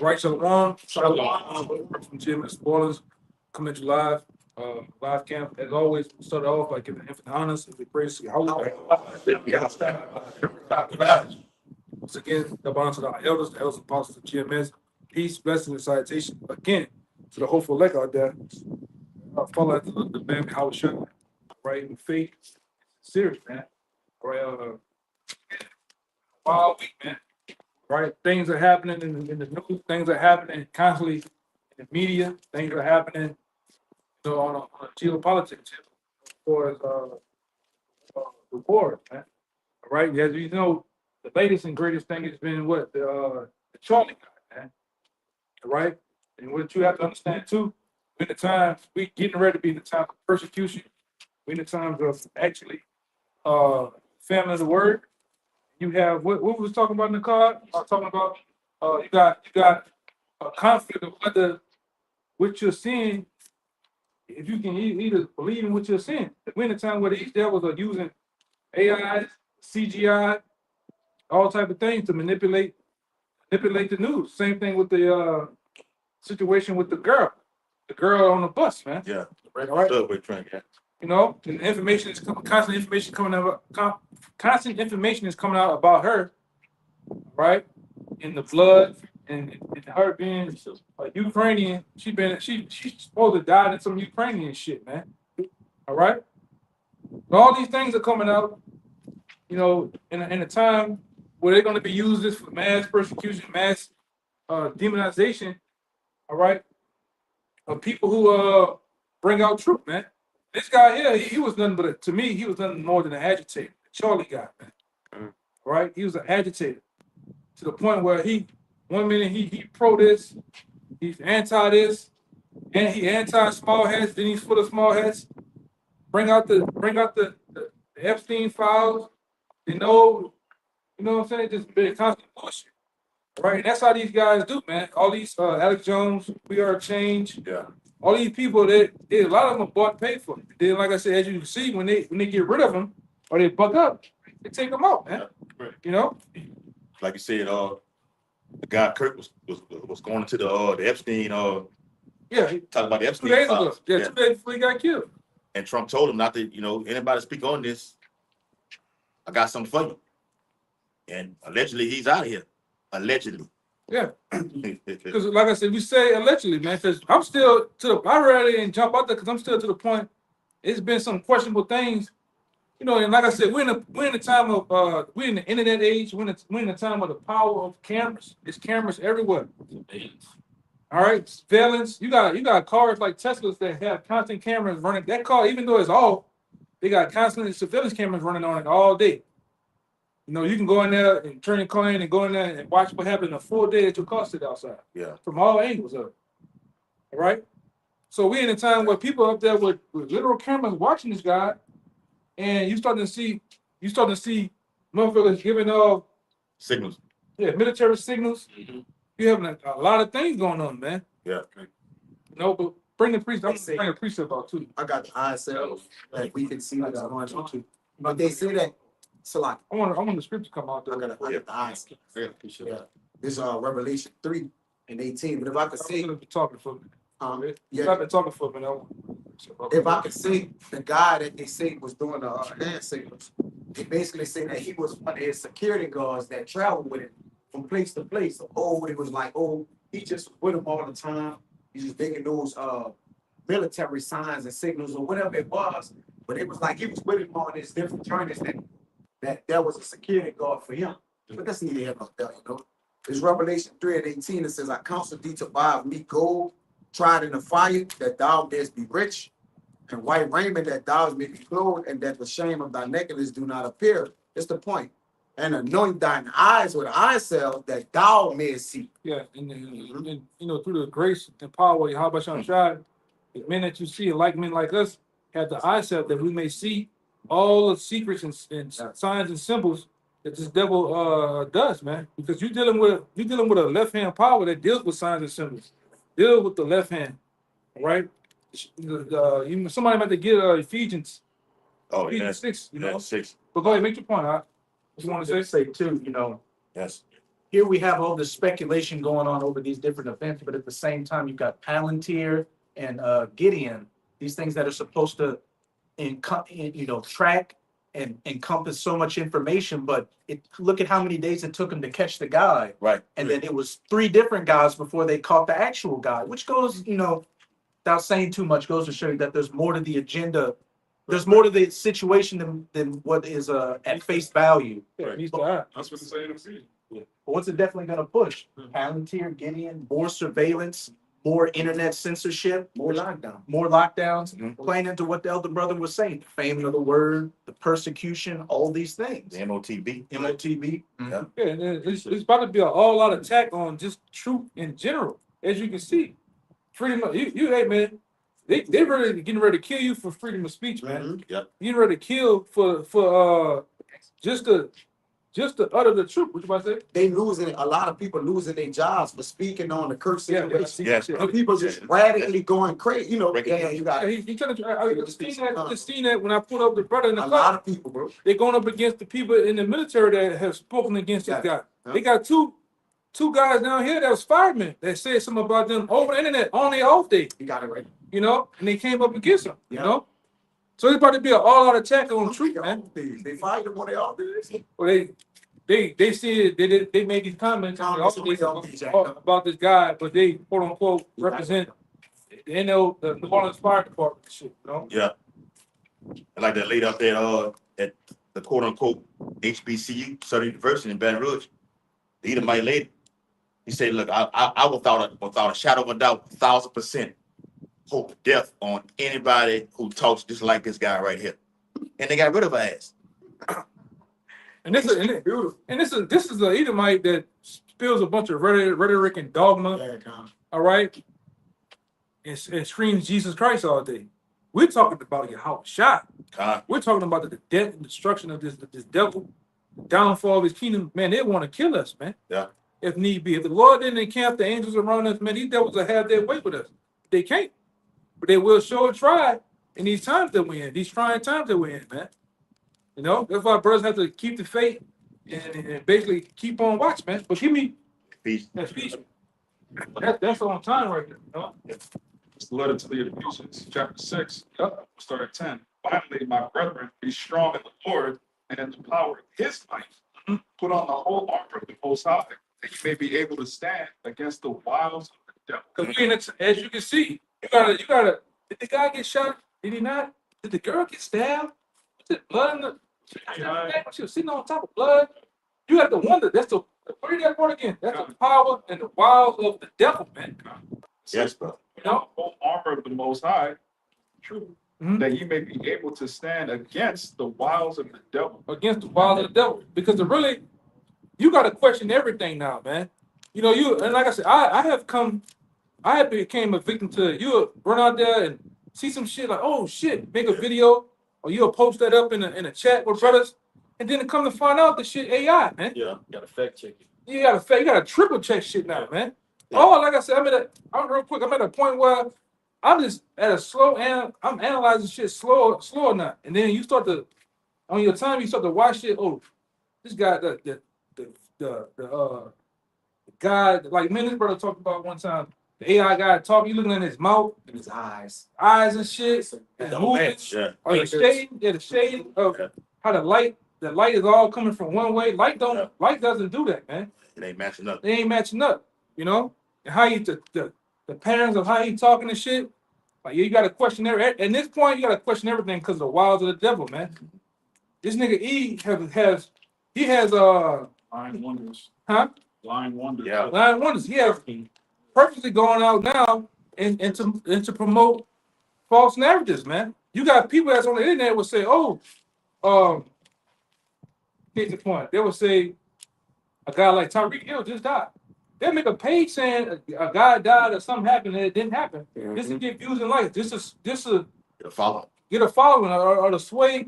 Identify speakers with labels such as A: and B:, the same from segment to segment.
A: Right, Shalom. Shalom. From GMS Spoilers coming to you live camp. As always, we start off by giving infinite honors and we praise to Yahweh. Once again, the bonds of our elders, the elders and apostles of GMS. Peace, blessing, and salutation again to the hopeful elect out there. Follow after the man, how it should. Right, in faith. Serious, man. Right, wild week, man. Right? Things are happening in the news, things are happening constantly in the media, things are happening on geopolitics as far as the war, man. All right, as you know, the latest and greatest thing has been what the Charlie guy, man. All right, and what you have to understand too, in the times we getting ready to be in the time of persecution, we in the times of actually family of the word. You have what we was talking about in the card. Talking about you got a conflict of whether what you're seeing, if you can either believe in what you're seeing. We're in a time where these devils are using AI, CGI, all type of things to manipulate the news. Same thing with the situation with the girl on the bus, man.
B: Yeah,
A: right. All right.
B: Subway train. Yeah.
A: You know, and information is constant information coming out. Constant information is coming out about her, right? In the blood and her being a Ukrainian. She's supposed to die in some Ukrainian shit, man. All right. But all these things are coming out, you know, in a time where they're going to be used this for mass persecution, mass demonization. All right, of people who bring out truth, man. This guy here, he was nothing but to me, he was nothing more than an agitator. Charlie guy, man. Right? He was an agitator to the point where he 1 minute he pro this, he's anti this, and he anti small hats, then he's full of small hats. Bring out the Epstein files, you know what I'm saying? Just been constant bullshit. Right? And that's how these guys do, man. All these Alex Jones, We Are Change.
B: Yeah.
A: All these people that a lot of them are bought and paid for. Then, like I said, as you can see, when they get rid of them or they buck up, they take them out, man.
B: Yeah. Right.
A: You know,
B: like you said, the guy Kirk was going into the Epstein.
A: Yeah,
B: talking about the
A: 2
B: Epstein
A: days ago.
B: files.
A: Yeah, 2 days before he got killed.
B: And Trump told him not to, anybody speak on this. I got something for you. And allegedly, he's out of here. Allegedly.
A: Yeah, because like I said, we say allegedly, man. Because I'm still I really didn't jump out there because I'm still to the point. It's been some questionable things, and like I said, we're in the time of we're in the internet age. We're in the time of the power of cameras. There's cameras everywhere. All right, surveillance. You got cars like Teslas that have constant cameras running. That car, even though it's off, they got constant surveillance cameras running on it all day. You can go in there and turn your car in and go in there and watch what happened in a full day that your car sit outside.
B: Yeah.
A: From all angles of it. All right. So we're in a time where people up there with literal cameras watching this guy, and you starting to see motherfuckers giving off
B: signals.
A: Yeah, military signals. Mm-hmm. You having a lot of things going on, man.
B: Yeah.
A: But bring the priest. I'm gonna bring a priest up out too.
C: I got the eye cells that we can see what's going on too. But they say that. So like,
A: I want the script to come out there.
C: I got the eyes. Yeah. This Revelation 3:18. But if I could see,
A: I'm talking for me.
C: Yeah.
A: I've been talking for me.
C: If I could see the guy that they say was doing the hand signals, they basically say that he was one of his security guards that traveled with him from place to place. So, it was like, he just was with him all the time. He's just making those military signs and signals or whatever it was. But it was like he was with him on his different journeys that was a security guard for him. But that's neither here nor there, It's Revelation 3:18. It says, I counsel thee to buy of me gold tried in the fire, that thou mayest be rich, and white raiment, that thou mayest be clothed, and that the shame of thy nakedness do not appear. That's the point. And anoint thine eyes with eye salve, that thou mayest see.
A: Yeah, and through the grace and power of Yahweh Shai, the men that you see, like men like us, have the eye salve that we may see all the secrets and signs and symbols that this devil does, man. Because you're dealing with a left hand power that deals with signs and symbols. Deal with the left hand, right? Somebody might have to get Ephesians. Ephesians 6, 6. But go ahead, make your point. What you want to say?
D: Say too,
B: Yes.
D: here we have all this speculation going on over these different events, but at the same time, you've got Palantir and Gideon, these things that are supposed to track and encompass so much information, but look at how many days it took them to catch the guy.
B: Right.
D: And then it was 3 different guys before they caught the actual guy, which goes, without saying too much, goes to show you that there's more to the agenda. There's more to the situation than what is at face value.
A: Yeah, it needs to happen.
E: That's what it's saying.
D: But what's it definitely going to push? Palantir, Gideon, more surveillance, more internet censorship,
C: More lockdown.
D: more lockdowns,
B: Mhm.
D: playing into what the elder brother was saying, the famine of the word, the persecution, all these things.
B: The MOTB.
D: MOTB.
B: Yeah.
A: Yeah, and it's about to be an all-out attack on just truth in general, as you can see. Freedom of hey man, they really getting ready to kill you for freedom of speech, man.
C: Mhm.
B: Yep.
A: Getting ready to kill for just to utter the truth. What you about to say?
C: They losing, a lot of people losing their jobs for speaking on the curse
A: Yeah,
C: situation.
B: Yes.
C: And people just radically going crazy. You know,
B: Break it
C: yeah,
B: down.
C: you got
A: He trying to. I just seen that when I put up the brother in the
C: a
A: car.
C: lot of people, bro.
A: They're going up against the people in the military that have spoken against this guy.
C: Yeah.
A: They got two guys down here that was firemen that said something about them over the internet on their off day,
C: You got it right.
A: and they came up against them,
C: Yeah.
A: So it's about to be an all-out attack on truth, man.
C: They fired them when they all did this.
A: Well, they said they made these comments on the off days about this guy, but they quote unquote represent the New Orleans Fire Department, shit,
B: Yeah. And like that lady up there at the quote unquote HBCU, Southern University in Baton Rouge, the Edomite lady. He said, look, I without a shadow of a doubt, 1,000% hope death on anybody who talks just like this guy right here. And they got rid of her ass.
A: And this is the Edomite that spills a bunch of rhetoric and dogma.
C: Yeah, Con.
A: All right, and screams Jesus Christ all day. We're talking about your house shot. We're talking about the death and destruction of this devil, the downfall of his kingdom. Man, they want to kill us, man.
B: Yeah.
A: If need be. If the Lord didn't encamp the angels around us, man, these devils will have their way with us. They can't. But they will sure try in these times that we're in, these trying times that we're in, man. That's why brothers have to keep the faith and basically keep on watch, man. But give me
B: Peace.
A: that speech. That's on time right there,
E: It's the letter to the Ephesians, chapter 6, start at 10. Finally, my brethren, be strong in the Lord and in the power of his might. Put on the whole armor of the Most High, that you may be able to stand against the wiles of the devil.
A: Because as you can see, you gotta. Did the guy get shot? Did he not? Did the girl get stabbed? Was it blood in the? She was sitting on top of blood. You have to wonder. That's the read that part again. That's the power and the wiles of the devil, man.
B: Yes, bro.
E: Put on the whole armor of the Most High, true,
A: Mhm.
E: that you may be able to stand against the wiles of the devil.
A: Against the wiles of the devil, because you got to question everything now, man. And like I said, I have became a victim to it. You'll run out there and see some shit like, oh shit, make a video, or you'll post that up in a chat with brothers, and then come to find out the shit AI, man.
B: Yeah.
F: You gotta fact check it.
A: You gotta triple check shit now, man.
B: Yeah.
A: Oh, like I said, I'm at a point where I'm just at a slow I'm analyzing shit slower now. And then you start to on your time you start to watch it. Oh, this guy, the guy, like me and this brother talked about one time. The AI guy talking, you looking at his mouth,
C: In his eyes.
A: eyes and shit, his
C: Yeah.
A: movements.
B: Yeah.
A: Oh, the shade of
B: Yeah.
A: how the light is all coming from one way. Light doesn't do that, man.
B: It ain't matching up.
A: They ain't matching up, And how the patterns of how he talking and shit. Like you gotta question at this point, you gotta question everything because of the wiles of the devil, man. This nigga has
E: Lying wonders.
A: huh?
E: Lying wonders.
B: Yeah.
A: Line wonders. He has purposely going out now and to promote false narratives, man. You got people that's on the internet will say, oh, here's the point. They will say a guy like Tyreek Hill just died. They'll make a page saying a guy died or something happened and it didn't happen. Just to get views and likes. Just to
B: Follow.
A: get a following or to sway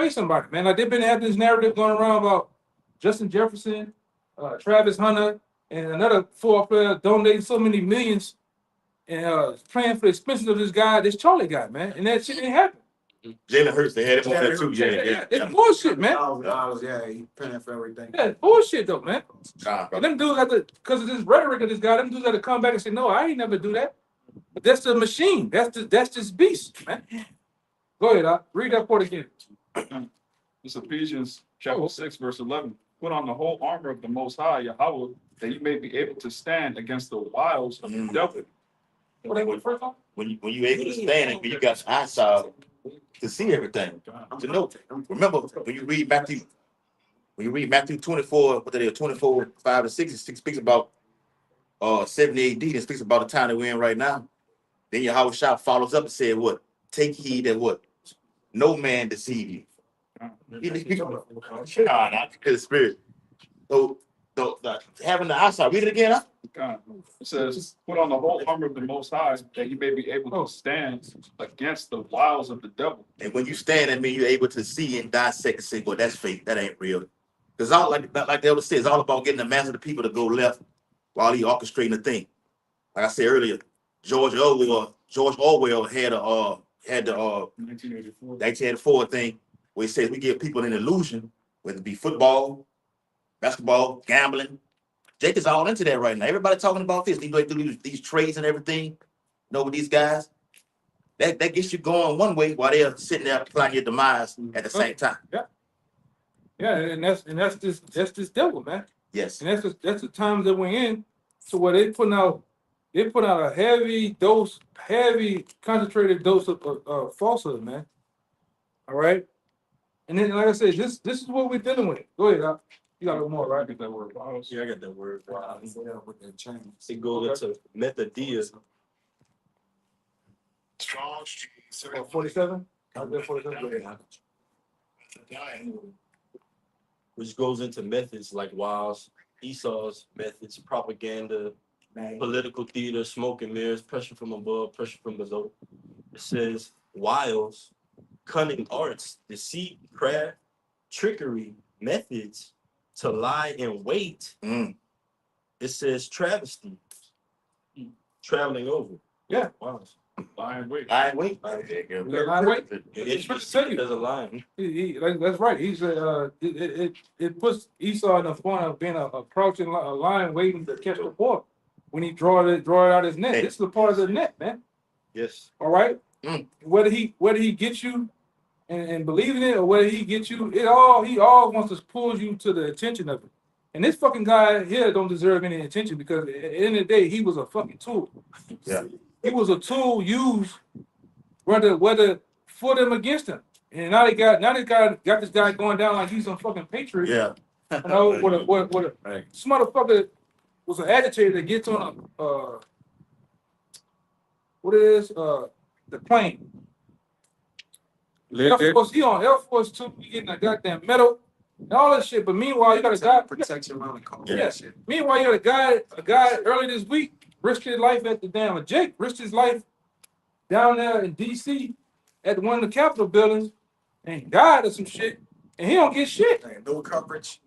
A: somebody, man. Like they've been having this narrative going around about Justin Jefferson, Travis Hunter, and another football player donating so many millions and playing for the expenses of this Charlie guy, man. And that shit didn't happen.
B: Jalen Hurts, they had him on there too.
A: Yeah, it's bullshit, man.
C: Yeah, he paying for everything.
A: Yeah, it's bullshit though, man.
B: Nah, bro.
A: And them dudes have to, because of this rhetoric of this guy, them dudes have to come back and say, no, I ain't never do that. But that's the machine. That's this beast, man. Go ahead, read that part again.
E: It's Ephesians chapter 6, verse 11. Put on the whole armor of the Most High, Yahweh, that you may be able to stand against the wiles of the devil.
A: What they went first on?
B: When you able to stand and when you got eyesight to see everything, to know. Remember when you read Matthew 24, what they 24, 5 to 6, it speaks about 70 AD, it speaks about the time that we're in right now. Then Yahweh Shah follows up and said, what? Take heed that what? No man deceive you. God, not because of spirit. So having the eyesight, read it again. Huh?
E: God. It says, put on the whole armor of the Most High, that you may be able to stand against the wiles of the devil.
B: And when you stand, that means you're able to see and dissect and say, well, that's fake. That ain't real. Because all like the elder said, it's all about getting the mass of the people to go left while he orchestrating the thing. Like I said earlier, George Orwell had the 1984 thing where he says we give people an illusion, whether it be football, basketball, gambling. Jake is all into that right now. Everybody talking about this. These trades and everything. You know, with these guys, that gets you going one way while they're sitting there planning your demise at the same time.
A: Yeah, and that's this devil, man.
B: Yes.
A: And that's the times that we're in. So where they put out a heavy concentrated dose of falsehood, man. All right. And then, like I said, this is what we're dealing with. Go ahead, Doc. You got a little more, right?
E: Get that word.
F: Yeah, I got that word. Wow.
C: With that chain.
F: It goes into methodeism.
C: Strong
A: 47? I was there 47.
F: Which goes into methods like Wiles, Esau's methods, propaganda, political theater, smoke and mirrors, pressure from above, pressure from below. It says wiles, cunning arts, deceit, craft, trickery, methods to lie in wait. It says travesty, traveling over.
A: Yeah.
F: Wiles.
E: Lying wait.
B: Lying wait.
A: It's supposed to tell you.
F: There's a line.
A: That's right. He said it puts Esau in the point of being approaching a lion waiting to catch the boy when he draw it out his net. This is the part of the net, man.
F: Yes.
A: All right. Whether he gets you and believing it or whether he gets you, he all wants to pull you to the attention of it. And this fucking guy here don't deserve any attention because at the end of the day, he was a fucking tool.
B: Yeah.
A: He was a tool used whether for them against him. And now they got this guy going down like he's some fucking patriot.
B: Yeah.
A: You know, what a this motherfucker was an agitator that gets on the plane. Air Force, he on Air Force 2, he getting a goddamn medal and all that shit. But meanwhile, you got a guy
C: protection around the car.
B: Yeah.
A: Meanwhile, you got a guy early this week risked his life at the damn Jake risked his life down there in DC at one of the Capitol buildings and died of some shit, and he don't get shit.
C: No coverage,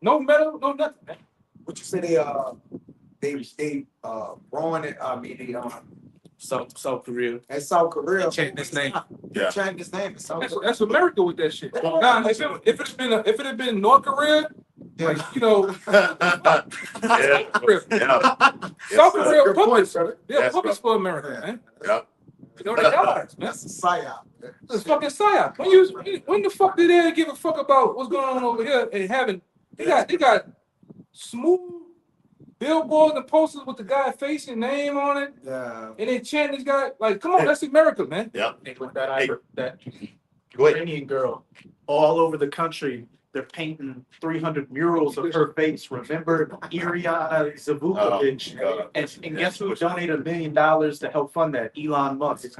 A: No medal, no nothing, man.
C: what you say they wrong it. I mean they
D: South Korea.
C: at South Korea.
D: Chanting his name.
B: Yeah.
C: Chanting his name in South Korea.
A: That's America with that shit. Now, if it had been North Korea, like you know,
B: Yeah.
A: South Korea
C: Good point,
A: puppets,
C: brother.
A: they're
B: That's
A: puppets for America, man.
B: Yeah.
A: You know, they allies, man.
C: That's a psyop.
A: It's fucking psyop. When the fuck did they give a fuck about what's going on over here and having they got smooth billboards and posters with the guy face and name on it,
C: Yeah.
A: and they chant this guy like, come on, that's America, man.
B: Yeah.
D: And with that, that
B: Go ahead.
D: Iranian girl, all over the country, they're painting 300 murals of her face. Remember Iriana Zavukovich?
B: God.
D: And guess who donated $1 million to help fund that? Elon Musk.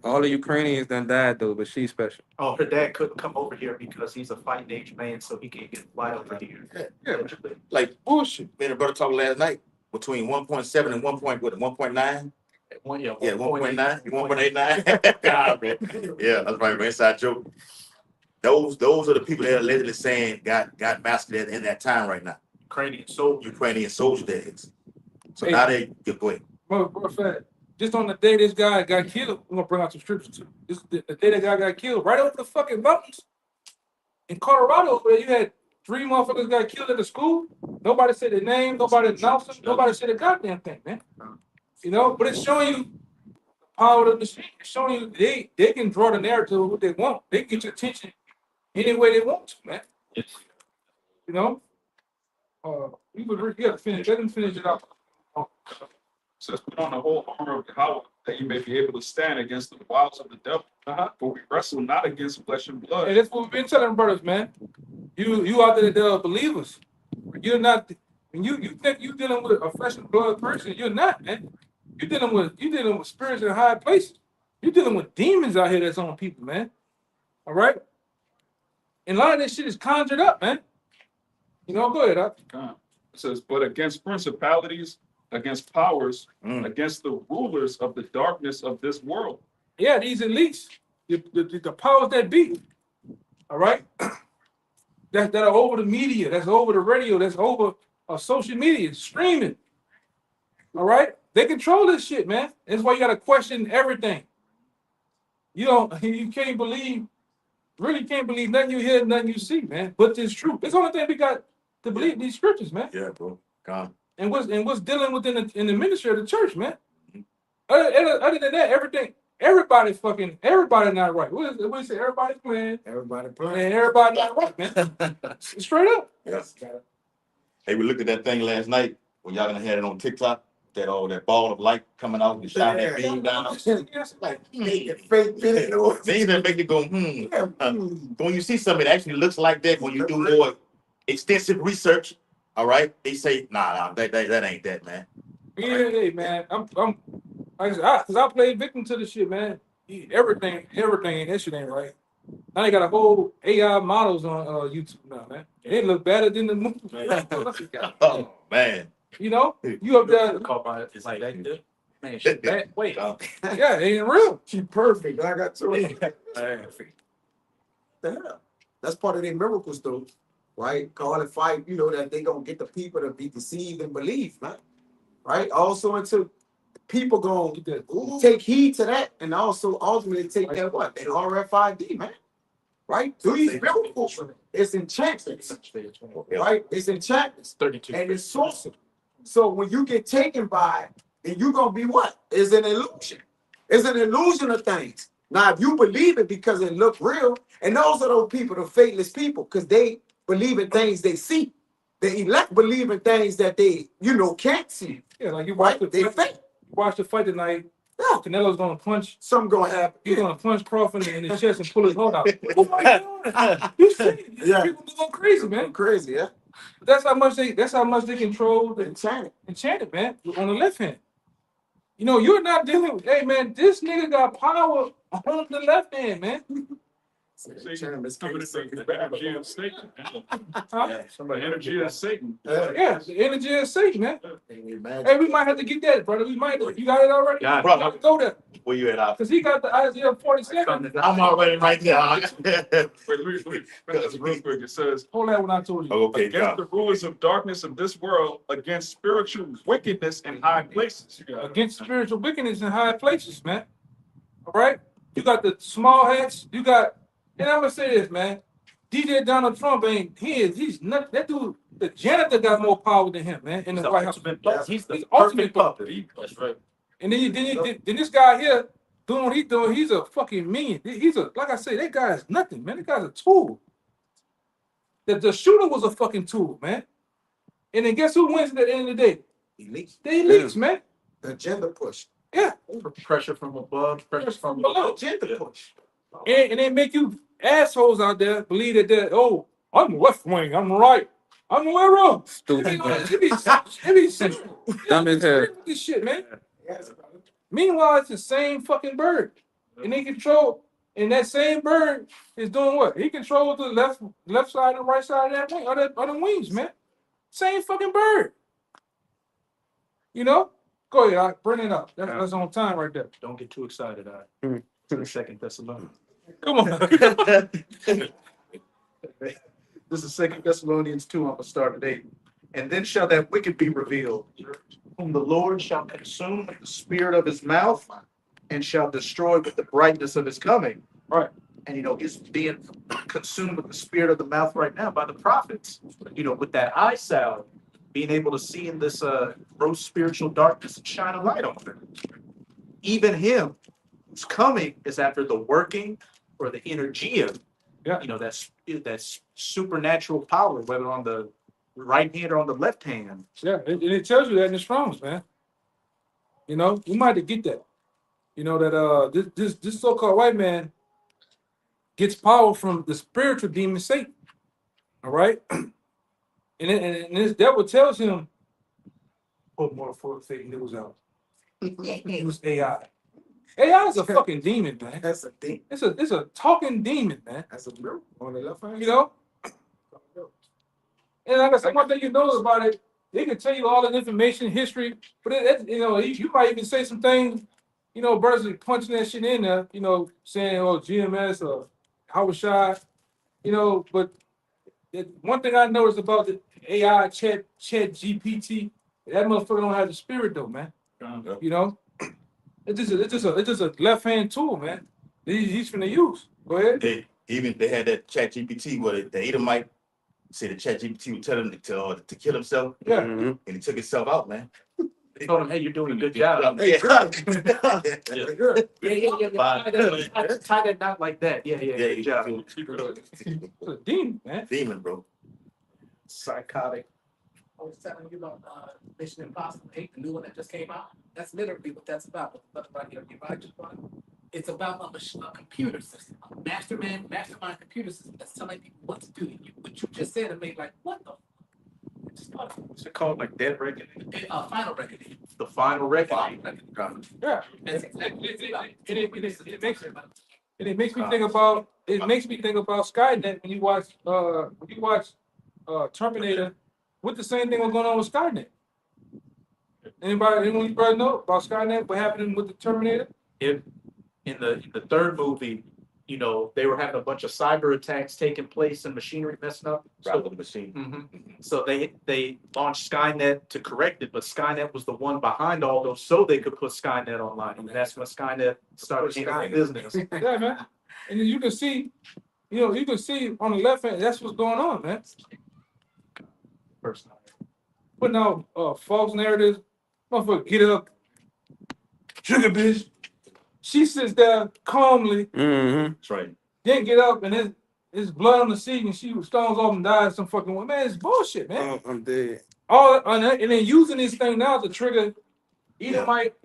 G: All the Ukrainians done died though, but she's special.
D: Oh, her dad couldn't come over here because he's a fighting age man, so he can't get a flight over here.
A: Yeah,
B: Like
A: bullshit.
B: me and a brother talked last night between 1.7 and 1.9. Yeah, 1.9, 1.89. God, man. Yeah, that's right, man. Inside joke. Those are the people that are allegedly saying got massacred in that time right now.
D: Ukrainian soldier.
B: Ukrainian soldier days. So
A: Hey.
B: now they go ahead.
A: Bro, fact, just on the day this guy got killed, we're gonna bring out some scriptures too. This the day that guy got killed, right over the fucking mountains in Colorado, where you had 3 motherfuckers got killed at the school. Nobody said their name, nobody announced them, nobody said a goddamn thing, man. You know, but it's showing you the power of the machine. It's showing you they can draw the narrative of what they want. They can get your attention any way they want to, man. You know? We gotta finish. Let him finish it up.
E: Says, put on the whole armor of Yahweh, that you may be able to stand against the wiles of the devil. For we wrestle not against flesh and blood.
A: Hey, that's what we've been telling brothers, man. You out there that are believers. You're not. When you think you're dealing with a flesh and blood person, you're not, man. You're dealing with spirits in high places. You're dealing with demons out here that's on people, man. All right. And a lot of this shit is conjured up, man. You know, go ahead.
E: It says, but against principalities, against powers, against the rulers of the darkness of this world.
A: Yeah, these elites, the powers that be. All right. that are over the media, that's over the radio, that's over social media, streaming. All right. They control this shit, man. That's why you gotta question everything. You can't believe, really can't believe nothing you hear, nothing you see, man. But it's true. It's the only thing we got to believe these scriptures, man.
B: Yeah, bro. God.
A: And what's dealing within the ministry of the church, man. Other than that, everybody not right. What do you say? Everybody's playing.
C: Everybody
A: And
C: playing.
A: everybody not right, man. Straight up.
B: Yes. Hey, we looked at that thing last night when y'all gonna had it on TikTok. That ball of light coming out and shine that beam down.
C: Like fake video.
B: Things that make you go, when you see something that actually looks like that, when you do more extensive research, all right, they say, nah, that ain't that, man.
A: Yeah, hey, man. Because I played victim to the shit, man. Everything, that shit ain't right. Now they got a whole AI models on YouTube now, man. They look better than the movie.
B: Oh man.
A: You know, you up there.
D: It's like that. Man, shit bad. Wait.
A: Yeah, it ain't real.
C: She perfect. I got to it. That's part of their miracles, though, right? Call and fight. You know that they gonna get the people to be deceived and believe, man. Right? Also, until people gonna take heed to that, and also ultimately take that what? That RFID, man. Right? These miracles, it's enchantments. Right? It's enchantments.
D: 32.
C: And it's sorcery. So when you get taken by it, then you're gonna be what? It's an illusion. It's an illusion of things. Now, if you believe it because it look real, and those are those people, the faithless people, because they believe in things they see. The elect believe in things that they, can't see.
A: Yeah, like you
C: Right? They fake.
A: watch the fight tonight.
C: Yeah.
A: Canelo's gonna punch.
C: Something gonna happen.
A: He's gonna punch Crawford in his chest and pull his heart out. Oh my God! You see it?
C: Yeah.
A: People go crazy, man.
C: Crazy, yeah.
A: That's how much they control the
C: Enchanted.
A: man, on the left hand. You're not dealing with, hey man, this nigga got power on the left hand, man.
E: See, it's coming to the energy of Satan.
A: Huh?
E: The energy of Satan.
A: Yeah, the energy of Satan, man.
C: Imagine.
A: Hey, we might have to get that, brother. You got it already?
D: Got it.
A: We gotta go there.
B: Where you at?
A: Because he got the Isaiah 47.
B: I'm already right there.
E: Wait, finish real quick. It says,
A: Hold that when I told you.
B: Okay,
E: against
B: God.
E: the rulers of darkness of this world, against spiritual wickedness in high places.
A: Against spiritual wickedness in high places, man. All right? You got the small hats. You got, and I'm going to say this, man. DJ Donald Trump he's not, that dude, the janitor got more power than him, man, in the White House.
D: He's the
A: ultimate
D: perfect puppet. That's right.
A: And then this guy here doing what he's doing, he's a fucking minion. Like I say, that guy is nothing, man. That guy's a tool. The shooter was a fucking tool, man. And then guess who wins at the end of the day?
C: Elites.
A: The elites, man.
C: The gender push.
A: Yeah.
D: Pressure from above, pressure from below.
C: Gender push.
A: And they make you assholes out there believe that I'm left wing, I'm right. I'm wrong.
G: Stupid.
A: It be simple.
G: Dumb as hell.
A: This shit, man.
C: Yes.
A: Meanwhile, it's the same fucking bird. And they control, and that same bird is doing what? He controls the left side and right side of that wing, or the wings, man. Same fucking bird. Go ahead, bring it up. That's on time right there.
D: Don't get too excited, to the Second Thessalonians.
A: Come on.
D: This is Second Thessalonians 2. I'm gonna start at 8. And then shall that wicked be revealed, whom the Lord shall consume with the spirit of his mouth and shall destroy with the brightness of his coming.
A: Right.
D: And he's being consumed with the spirit of the mouth right now by the prophets. With that eye salve, being able to see in this gross spiritual darkness and shine a light on it. Even him who's coming is after the working or the energia.
A: Yeah.
D: That's supernatural power, whether on the right hand or on the left hand.
A: Yeah, it tells you that in the Strong's, man. You might have to get that. That this so-called white man gets power from the spiritual demon Satan. All right, and this devil tells him, "Put more for fake news out." Use AI. AI is a fucking demon, man.
C: That's a thing.
A: It's a talking demon, man.
C: That's a real on the left hand.
A: And like I said, one thing you know about it, they can tell you all the information, history, but you might even say some things, brothers are punching that shit in there, saying, oh, GMS or Howard, but one thing I noticed about the AI chat GPT, that motherfucker don't have the spirit though, man. It's just a left hand tool, man. He's finna use. Go ahead.
B: They had that chat GPT where the Edomite said the chat GPT would tell him to kill himself.
A: Yeah.
B: And he took himself out, man.
D: They told him, hey, you're doing a good job.
B: Yeah.
D: Tie that knot like that. Yeah, good job.
A: It's a demon, man.
B: Demon, bro.
D: Psychotic.
H: I was telling you about Mission Impossible 8, the new one that just came out. That's literally what that's about. It's about a computer system, a mastermind computer system that's telling people what to do. What you just said, it made like, what the?
D: Is it called like Dead Reckoning?
H: Final Reckoning.
D: The Final Reckoning.
A: Yeah. It makes me think about Skynet when you watch Terminator. What the same thing was going on with Skynet? Anyone know about Skynet? What happened with the Terminator?
D: In the third movie, they were having a bunch of cyber attacks taking place and machinery messing up.
B: Right with the machine.
D: Mm-hmm. So they launched Skynet to correct it, but Skynet was the one behind all those, so they could put Skynet online, and that's when Skynet started handling business.
A: Yeah, man. And you can see, on the left hand, that's what's going on, man.
D: Personally.
A: Putting out false narratives. Motherfucker, get up, sugar bitch. She sits there calmly,
B: That's right.
A: then get up, and there's blood on the seat, and she stones off and dies some fucking way. Man, it's bullshit, man.
G: I'm dead.
A: And then using this thing now to trigger Edomite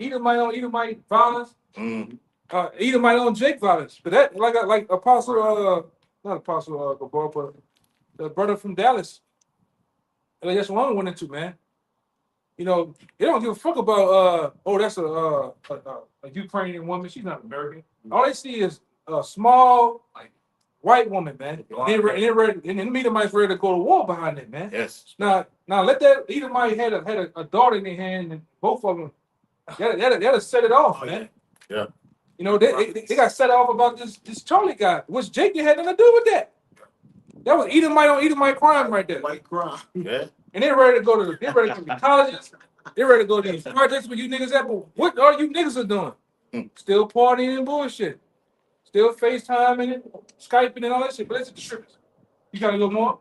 A: violence, Edomite on Jake violence. But that, like Apostle, not Apostle Gabor, but the brother from Dallas. Like that's what I went into, man. They don't give a fuck about that's a Ukrainian woman. She's not American. All they see is a small white woman, man. And the Edomites ready to go to war behind it, man.
B: Yes.
A: Now let that Edomite had a daughter in their hand, and both of them that'll set it off, man.
B: Yeah.
A: They got set off about this Charlie guy. Which Jake had nothing to do with that. That was Edomite on Edomite crime right there.
C: White crime.
B: Yeah.
A: And they're ready to go to the colleges. They're ready to go to these projects where you niggas at. But what are you niggas are doing? Still partying and bullshit. Still FaceTiming and Skyping and all that shit. But it's the strippers. You got a little more?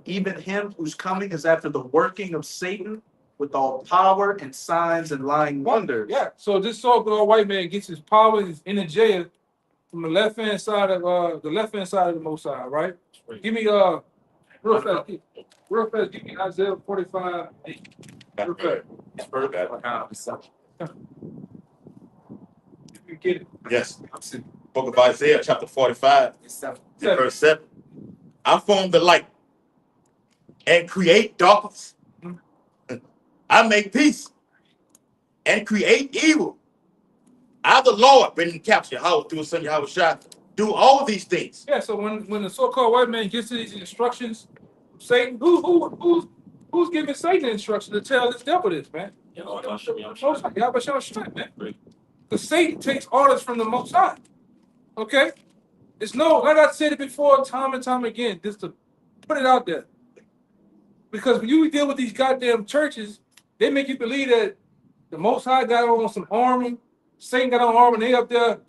D: Even him who's coming is after the working of Satan with all power and signs and lying wonders.
A: Yeah. So this so-called white man gets his power, his inner jail from the left hand side of the Most High, right? Give me real fast, give me Isaiah 45. Real fast. You get it.
B: Yes. Book of Isaiah, chapter 45, verse 7. I form the light and create darkness. I make peace and create evil. I, the Lord, been in capture, how through his son Yahweh, do all these things.
A: Yeah, so when the so-called white man gets to these instructions, Satan, who's giving Satan instructions to tell this devil this, man? Most High, man. Because Satan takes orders from the Most High. Okay? It's like I said it before, time and time again, just to put it out there. Because when you deal with these goddamn churches, they make you believe that the Most High got on some armor, Satan got on armor, and they up there.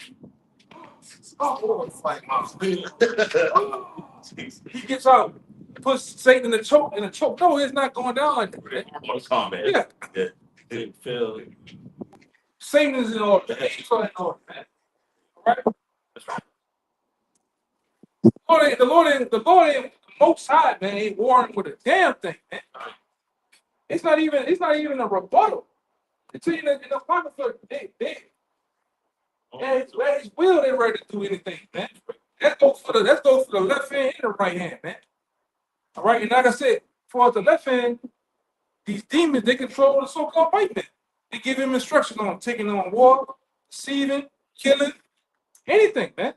A: Oh,
C: Fight.
A: he gets out, puts Satan in the choke, No, it's not going down like that. Man.
B: Mortal Kombat.
A: Yeah,
F: Didn't feel
A: Satan is in order. Angels are in order, man. All right. The Lord ain't Most High, man. Ain't warring with a damn thing, man. It's not even a rebuttal. It's in the Apocrypha, where his will they ready to do anything, man. That goes for the left hand and the right hand, man. All right, and like I said, for the left hand, these demons they control the so-called white man. They give him instruction on taking on war, deceiving, killing, anything, man.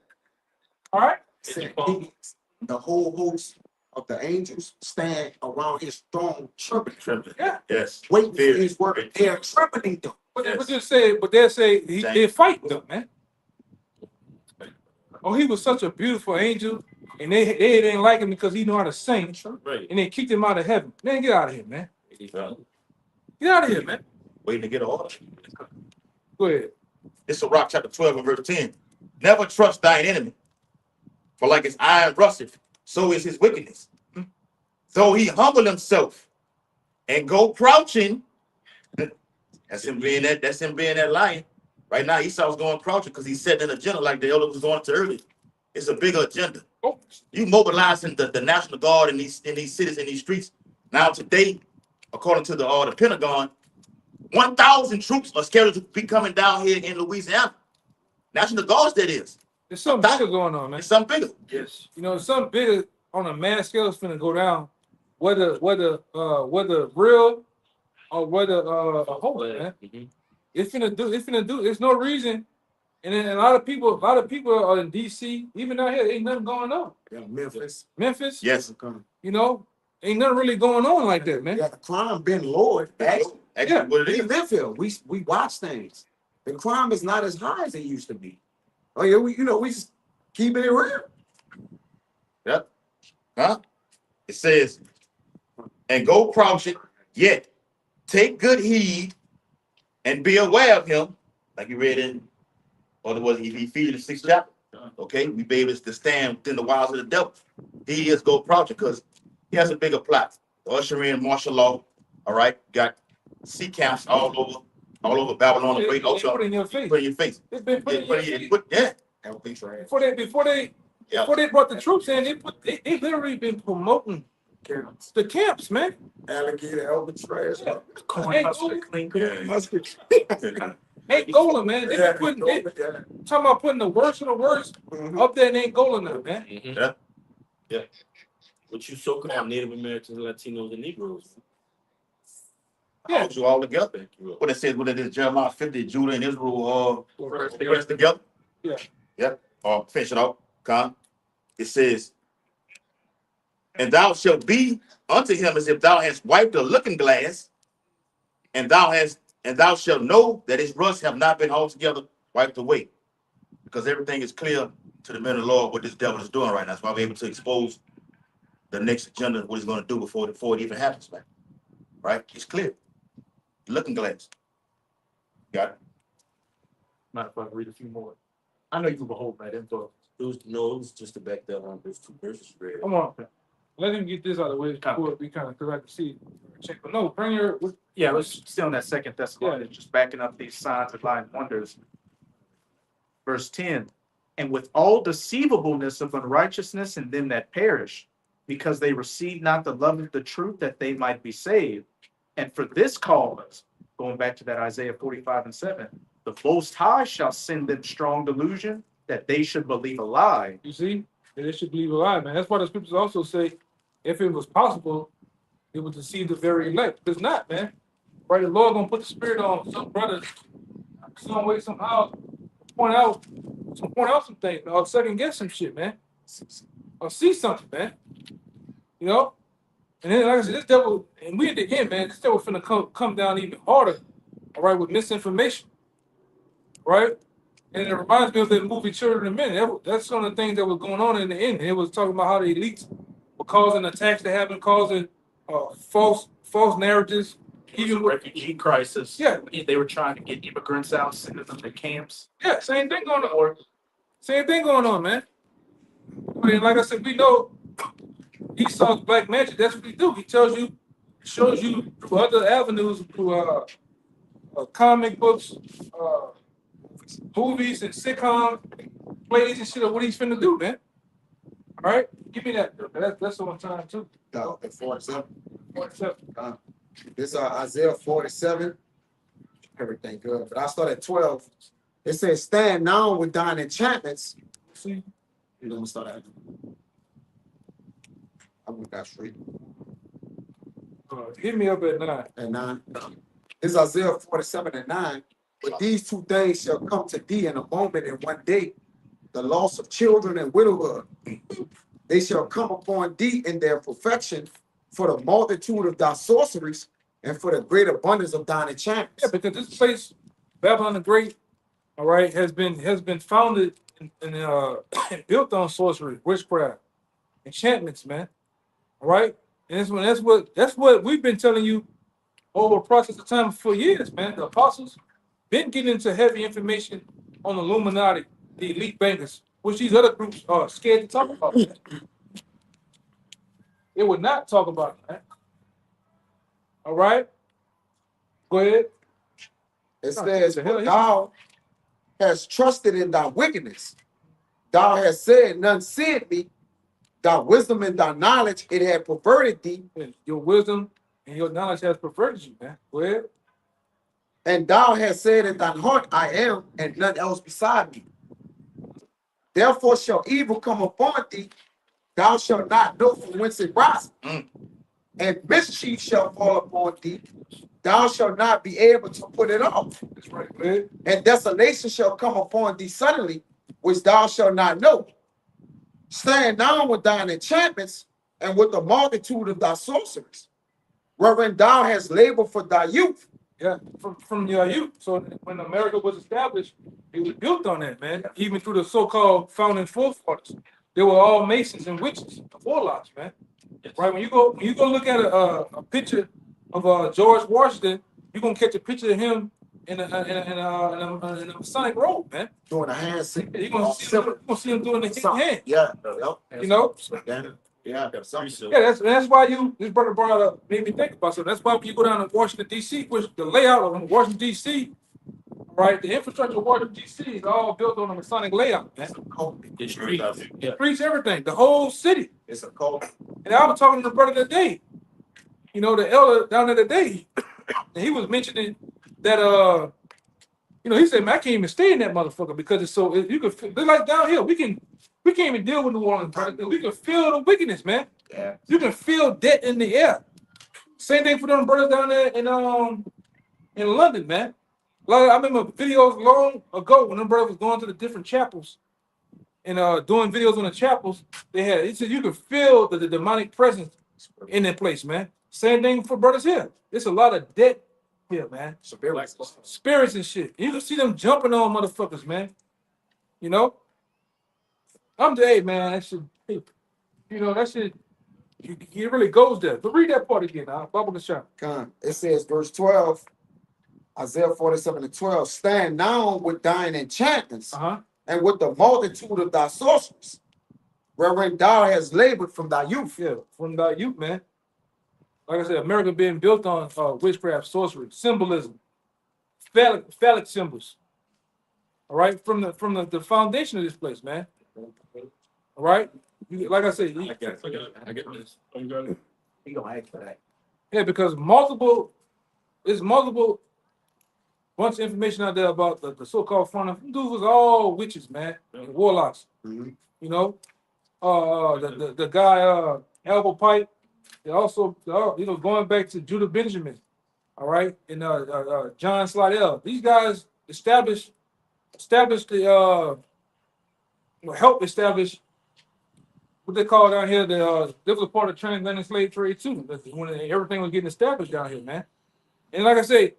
A: All right.
C: The whole host of the angels stand around his throne trembling.
A: Yeah.
B: Yes.
C: Waiting for
B: Fear.
C: his word. They are trembling them.
A: But they'll say they're fighting them, man. Oh, he was such a beautiful angel, and they didn't like him because he knew how to sing,
F: right.
A: and they kicked him out of heaven. Man, get out of here, man.
B: Well,
A: Get out of here, man.
B: waiting to get an order.
A: Go ahead.
B: This is Rock chapter 12 and verse 10. Never trust thine enemy, for like his iron rusteth, so is his wickedness. Though he humble himself and go crouching, that's him being that lion. Right now, Esau's going crouching because he's setting an agenda like the elder was going to earlier. It's a bigger agenda.
A: Oh,
B: You mobilizing the National Guard in these cities, in these streets. Now today, according to the Pentagon, 1,000 troops are scheduled to be coming down here in Louisiana. National Guards, that is.
A: there's something bigger going on, man.
B: It's something bigger.
F: Yes.
A: You know, something bigger on a mass scale is finna go down. Whether real or whether a hoax, man.
F: Mhm.
A: It's finna do. There's no reason. And then a lot of people are in DC, even out here, ain't nothing going on.
C: Yeah,
A: Memphis,
B: Yes.
A: you know, ain't nothing really going on like that, man.
C: Yeah, the crime been lowered.
B: Actually,
A: Yeah.
B: what it
C: We
B: is.
C: live here. We watch things. The crime is not as high as it used to be. Oh yeah, we just keep it real.
B: Yep. Huh? It says, and go crouching, yet take good heed and be aware of him, like you read in, or was he Ephesians 6th chapter? Okay, we be able to stand within the wiles of the devil. He is go crouching because he has a bigger plot. The usher in martial law, all right, got sea camps all over Babylon, the great
A: They
B: ocean.
A: put it in your face.
B: Put it in your face.
A: It's been put in your face.
B: Yeah.
A: Before they brought the troops in, they literally been promoting the camps, man.
C: Alligator, Elvis trash.
A: Yeah.
D: Cornhusker, clean cut.
A: Angola, man. They talking about putting the worst of the worst up there in Angola now, man.
F: Mhm. Yeah. What you so-called Native Americans, Latinos, and Negroes.
A: Yeah.
B: Holds you all together. What it says, what it is, Jeremiah 50, Judah and Israel they rest together.
A: Yeah.
B: Yep. Finish it out. Con. It says, and thou shalt be unto him as if thou hast wiped a looking glass, and thou shalt know that his rust have not been altogether wiped away. Because everything is clear to the men of the Lord what this devil is doing right now. That's why we're able to expose the next agenda, what he's going to do before it even happens, man. Right? It's clear. Looking glass. Got it.
D: Matter of fact, read a few more. I know you can hold that info.
F: It was just to back that on those two verses read.
A: Come on. Let him get this out of the way before we kind of, because I can see. Check. But no, bring your.
D: Yeah, let's stay on that Second Thessalonians, just backing up these signs of lying wonders. Verse 10, and with all deceivableness of unrighteousness in them that perish, because they receive not the love of the truth that they might be saved. And for this cause, going back to that Isaiah 45:7, the Most High shall send them strong delusion that they should believe a lie.
A: You see, they should believe a lie, man. That's why the scriptures also say, if it was possible, it would deceive the very elect. It's not, man. Right? The Lord gonna put the spirit on some brothers, some way, somehow, point out some things, or second guess some shit, man. Or see something, man. You know? And then, like I said, this devil, and we at the end, man, this devil finna come down even harder, all right, with misinformation. Right? And it reminds me of the movie Children of Men. That's some of the things that was going on in the end. It was talking about how the elites were causing attacks to happen, causing false narratives, even with,
D: refugee crisis.
A: yeah,
D: They were trying to get immigrants out, sending them to camps.
A: yeah, same thing going on. Same thing going on, man. I mean, like I said, we know Esau's black magic. That's what he do. He tells you, shows you through other avenues, through comic books, uh, movies and sitcom plays and shit of what he's finna do, man. All right, give me that. That's on time too.
C: No, at 47.
A: What's up?
C: This Isaiah 47. Everything good. But I start at 12. It says, stand now with thine enchantments.
A: See,
C: You know, start at. I'm gonna go straight.
A: hit me up at 9.
C: And 9. This is Isaiah 47 and 9. But these two things shall come to thee in a moment and one day, the loss of children and widowhood. They shall come upon thee in their perfection for the multitude of thy sorceries and for the great abundance of thine enchantments.
A: Yeah, because this place, Babylon the Great, all right, has been founded and built on sorcery, witchcraft, enchantments, man. All right, and that's what we've been telling you over a process of time for years, man. The apostles been getting into heavy information on the Illuminati, the elite bankers, which these other groups are scared to talk about. Man. They would not talk about it, man. All right, go ahead.
C: It says,
A: the hell
C: "For
A: he-
C: thou hast trusted in thy wickedness. Thou hast said, none seeth me. Thy wisdom and thy knowledge, it had perverted thee.
A: Your wisdom and your knowledge has perverted you, man. Go ahead.
C: And thou hast said in thine heart, I am, and none else beside me. Therefore shall evil come upon thee. Thou shalt not know from whence it riseth. And mischief shall fall upon thee. Thou shalt not be able to put it off.
A: That's right. Go ahead.
C: And desolation shall come upon thee suddenly, which thou shalt not know. Stand down with thine enchantments and with the multitude of thy sorceries, wherein thou hast labored for thy youth.
A: Yeah, from your youth. So when America was established, it was built on that, man. Even through the so-called founding forefathers, they were all masons and witches, warlocks, man. Right? When you go look at a picture of George Washington, you're gonna catch a picture of him in a Masonic robe, man.
C: Doing a hand signal.
A: You're gonna see him doing the hand.
C: Yeah,
A: You know?
C: yeah.
A: Yeah, that's why this brother brought up made me think about something. That's why when you go down to Washington D.C., which the layout of Washington D.C., right, the infrastructure of Washington D.C. is all built on a Masonic layout, man.
F: The street. Yeah.
A: Streets, everything, the whole city.
C: It's a cult.
A: And I was talking to the brother today, you know, the elder down there today, and he was mentioning that he said, man, I can't even stay in that motherfucker because it's so you can feel, they're like down here. We can't even deal with New Orleans, brother. We can feel the wickedness, man.
C: Yeah.
A: You can feel death in the air. Same thing for them brothers down there in London, man. Like I remember videos long ago when them brothers was going to the different chapels and doing videos on the chapels. He said you can feel the demonic presence in that place, man. Same thing for brothers here. There's a lot of death here, man. Spirits and shit. You can see them jumping on motherfuckers, man. You know? Hey, man, that shit, that shit, it really goes there. But read that part again, Bible the shop.
C: It says, verse 12, Isaiah 47 and 12, stand now with thine enchantments and with the multitude of thy sorceries, wherein thou hast labored from thy youth.
A: Yeah, from thy youth, man. Like I said, America being built on witchcraft, sorcery, symbolism, phallic symbols. All right, from the foundation of this place, man. All right, like I said,
F: I get this. Oh, you got it?
C: He gonna ask for that.
A: yeah, because there's multiple bunch of information out there about the so-called front of dudes was all witches, man, and warlocks.
C: Mhm.
A: You know, the guy Elbow Pipe. They also, going back to Judah Benjamin, all right, and John Slidell. These guys established helped establish what they call down here. This was part of transatlantic slave trade too. When everything was getting established down here, man. And like I say,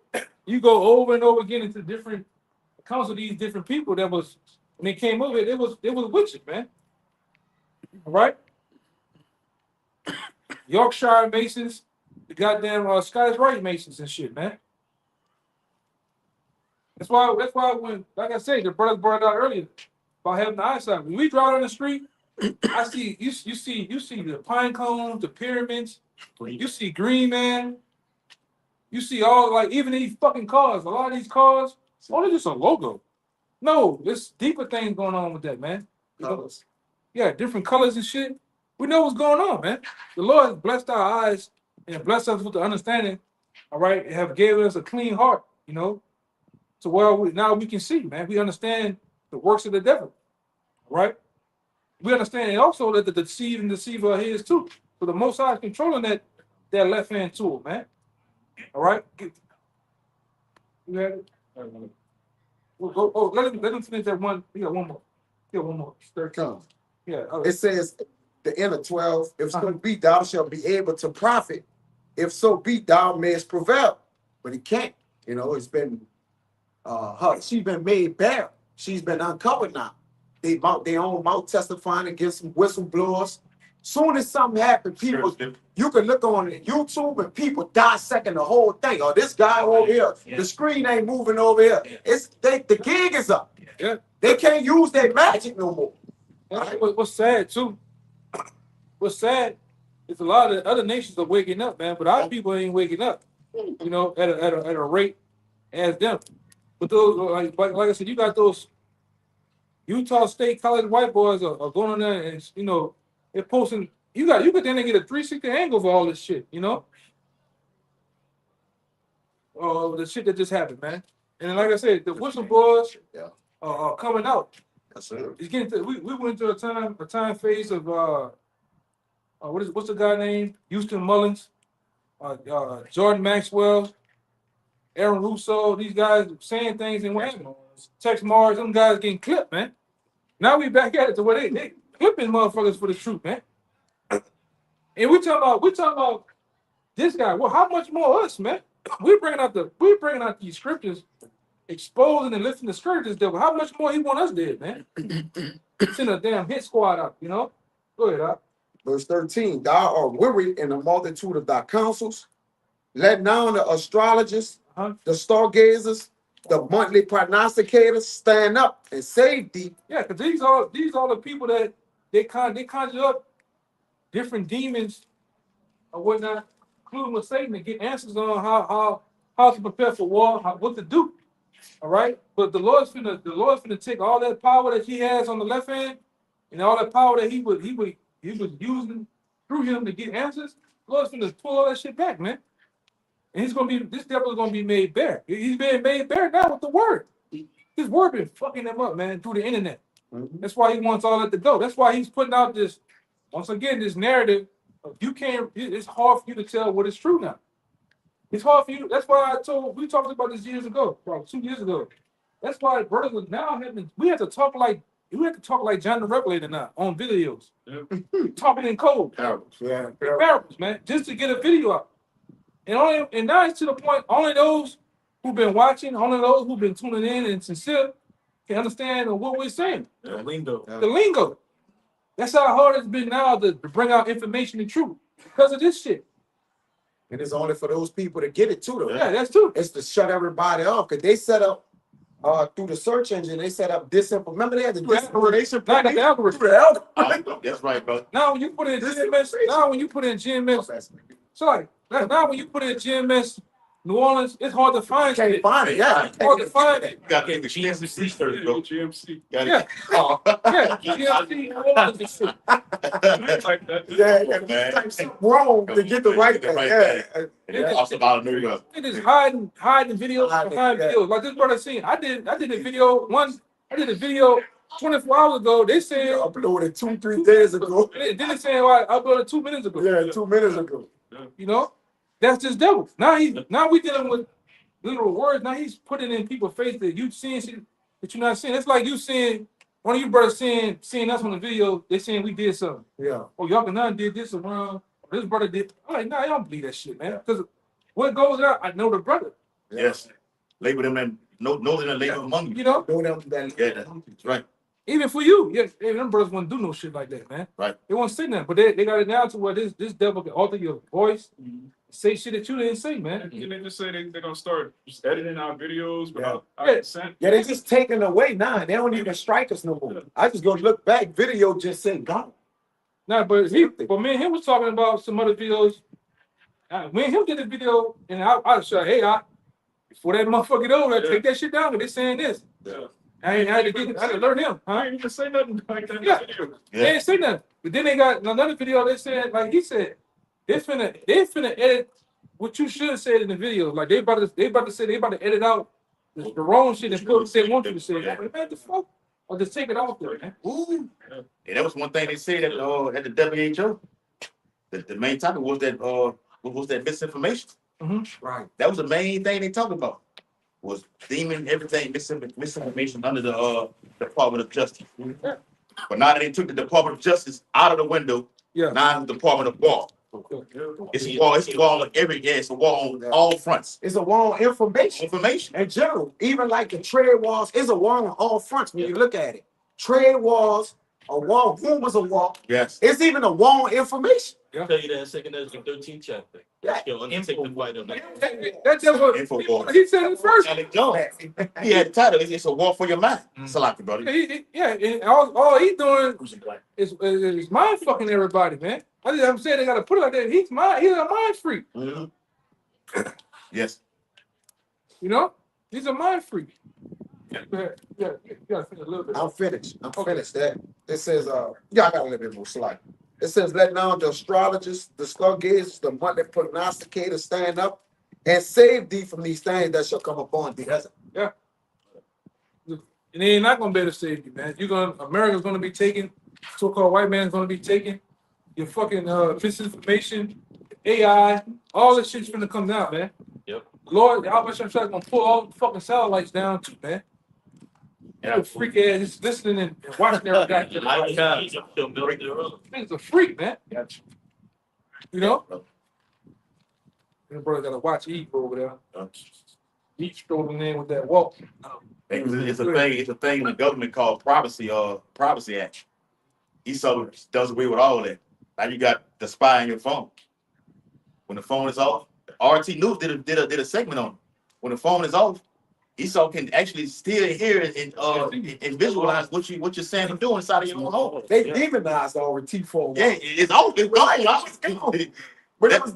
A: you go over and over again into different accounts of these different people that was when they came over, it was witches, man. All right. Yorkshire Masons, the goddamn Scottish Rite Masons and shit, man. That's why when, like I said, the brothers brought it out earlier about having the eyesight. When we drive on the street, I see you see the pine cones, the pyramids, you see Green Man, you see all like even these fucking cars. A lot of these cars, they're just a logo. No, there's deeper things going on with that, man.
C: Colors.
A: Yeah, different colors and shit. We know what's going on, man. The Lord has blessed our eyes and blessed us with the understanding, all right, and have given us a clean heart, you know, to where now we can see, man. We understand the works of the devil, all right? We understand also that the deceiver are his too. So the Most High is controlling that left hand tool, man. All right? You have it? Let him finish that one. We got one more. Yeah, one more.
C: Come.
A: Yeah.
C: It says the end of 12, if so be thou shalt be able to profit, if so be thou mayest prevail. But he can't. You know, it's been she's been made bare. She's been uncovered now. They mouth their own mouth testifying against some whistleblowers. Soon as something happens, people, you can look on YouTube and people dissecting the whole thing. Oh, this guy over here, the screen ain't moving over here. It's the gig is up.
A: Yeah.
C: They can't use their magic no more.
A: What's sad too? What's sad is a lot of other nations are waking up, man, but our people ain't waking up. You know, at a rate as them. But those like I said, you got those Utah State College white boys are going on there and you know they're posting. You could then get a 360 angle for all this shit, you know. Oh, the shit that just happened, man. And like I said, the whistleblowers are coming out.
C: Yes, sir.
A: It's getting to, we went into a time phase of what's the guy named Houston Mullins, Jordan Maxwell, Aaron Russo. These guys saying things and what happened? Tex Mars, them guys getting clipped, man. Now we back at it to where they clipping motherfuckers for the truth, man. And we talking about this guy. Well, how much more us, man? We're bringing out these scriptures, exposing and lifting the scourges devil. How much more he want us dead, man? Send a damn hit squad out, you know? Go ahead, Doc.
C: Verse 13, thou art weary in the multitude of thy counsels. Let now the astrologers, the stargazers, the monthly prognosticators stand up and save thee.
A: Yeah, because these are the people that they conjure up different demons or whatnot, including with Satan, to get answers on how to prepare for war, what to do. All right, but the Lord's finna take all that power that he has on the left hand and all that power that he was using through him to get answers. The Lord's finna pull all that shit back, man. And this devil is gonna be made bare. He's being made bare now with the word. His word been fucking him up, man, through the internet.
C: Mhm.
A: That's why he wants all that to go. That's why he's putting out this, once again, this narrative. It's hard for you to tell what is true now. It's hard for you. That's why we talked about this years ago, probably 2 years ago. That's why brothers was now we have to talk like John the Revelator now on videos.
E: Yeah.
A: Talking in code.
C: Parables. Yeah.
A: Parables, man, just to get a video out. And now it's to the point, only those who've been watching, only those who've been tuning in and sincere can understand what we're saying.
F: The lingo.
A: The lingo. That's how hard it's been now to bring out information and truth because of this shit.
C: And it's only for those people to get it too, though.
A: Yeah, that's true.
C: It's to shut everybody off because they set up through the search engine. They set up disinformation. Remember they had the disinformation.
A: Now I got the algorithm.
C: Through the algorithm.
B: That's right, bro.
A: Now when you put in GMS, so like now when you put in GMS New Orleans, it's hard to find
C: Can't
A: shit.
C: find it. Yeah.
A: It's hard to find it.
B: You got to get the GMC research, bro.
E: GMC.
B: Got
A: Yeah.
B: it. Oh.
A: Yeah, GMC New Orleans and shit.
E: Like that.
C: Yeah.
B: Man.
C: Type something wrong to get the right thing. Yeah.
B: Yeah, also about New York.
A: It is hiding videos behind videos. Like this brother seen. I did a video 24 hours ago. They said
C: Uploaded 2-3 days ago.
A: then they saying I uploaded 2 minutes ago.
C: Yeah, 2 minutes ago.
A: You know, that's just devil. Now we dealing with literal words. Now he's putting in people's face that you seeing shit that you're not seeing. It's like you seeing one of you brothers seeing us on the video. They saying we did something.
C: Yeah.
A: Oh, y'all can did this around. This brother did. I'm like, nah, I don't believe that shit, man. Because what goes out, I know the brother.
B: Yes. Label them and know them and label among you.
A: You know,
C: Know them then.
B: Yeah, that's right.
A: even for you, yeah, them brothers wouldn't do no shit like that, man.
B: Right.
A: They won't say nothing, but they got it down to where this devil can alter your voice, say shit that you didn't say, man.
E: Didn't they just say they're gonna start just editing our videos without our
A: Yeah.
E: consent?
C: Yeah, they just taking away now. They don't even strike us no more. I just go look back. Video just say go.
A: Nah, but me and him was talking about some other videos. Me and him did a video, and I said, hey, before that motherfucker get over, take that shit down. Cause they saying this.
E: Yeah.
A: I had to alert him.
E: I ain't even say nothing like that in the
A: Yeah.
E: video.
A: They ain't say nothing. But then they got another video. They said, like he said, they finna edit what you should have said in the video. Like they about to edit out the wrong shit and put what they want you to say. Like, man, the fuck? Or just take it off there, man.
B: Ooh. And that was one thing they said at the WHO. The main topic was that misinformation.
C: Right.
B: That was the main thing they talked about. Was deeming everything misinformation under the Department of Justice.
A: Yeah.
B: But now that they took the Department of Justice out of the window,
A: Yeah.
B: now it's the Department of War. It's a war. It's a war on it's a war on all fronts.
C: It's a war on information
B: Information.
C: in general. Even like the trade wars is a war on all fronts when you look at it. Trade wars, a war, rumors of war.
B: Yes.
C: It's even a war on information.
F: I'll tell you that in a second. That's the 13th chapter.
C: Yeah.
F: He'll undertake the fight of
A: That's just what
B: Infowars.
A: he said it first.
B: Alex Jones. He had the title. It's a war for your mind. Salaki, brother.
A: And all he's doing is mind fucking everybody, man. I'm saying they gotta put it like that. He's a mind freak.
B: Mhm. Yes.
A: You know, he's a mind freak. Yeah, you gotta think a little bit.
C: I'm finished. That it says, yeah, I got a little bit more slide. It says, let now the astrologers, the stargazers, the monthly prognosticators stand up and save thee from these things that shall come upon thee. That's it.
A: And they ain't not gonna be able to save you, man. America's gonna be taken, so-called white man's gonna be taken. Your fucking misinformation, AI, all this shit's gonna come down, man.
F: Yep.
A: Lord, I wish I'm gonna pull all the fucking satellites down too, man.
B: Yeah.
A: Freak ass just listening and watching their goddamn. He's a freak, man.
B: Gotcha.
A: You know? Your brother gotta watch Eve over there. Eve strolling in with that walk.
B: It's a thing in the government called Privacy Act. Esau does away with all of that. Now you got the spy on your phone. When the phone is off, RT News did a segment on it. When the phone is off, Esau can actually still hear and visualize what you're saying and doing inside of your own home.
C: They demonized our T4.
B: Yeah, it's off. It's gone.
C: But it was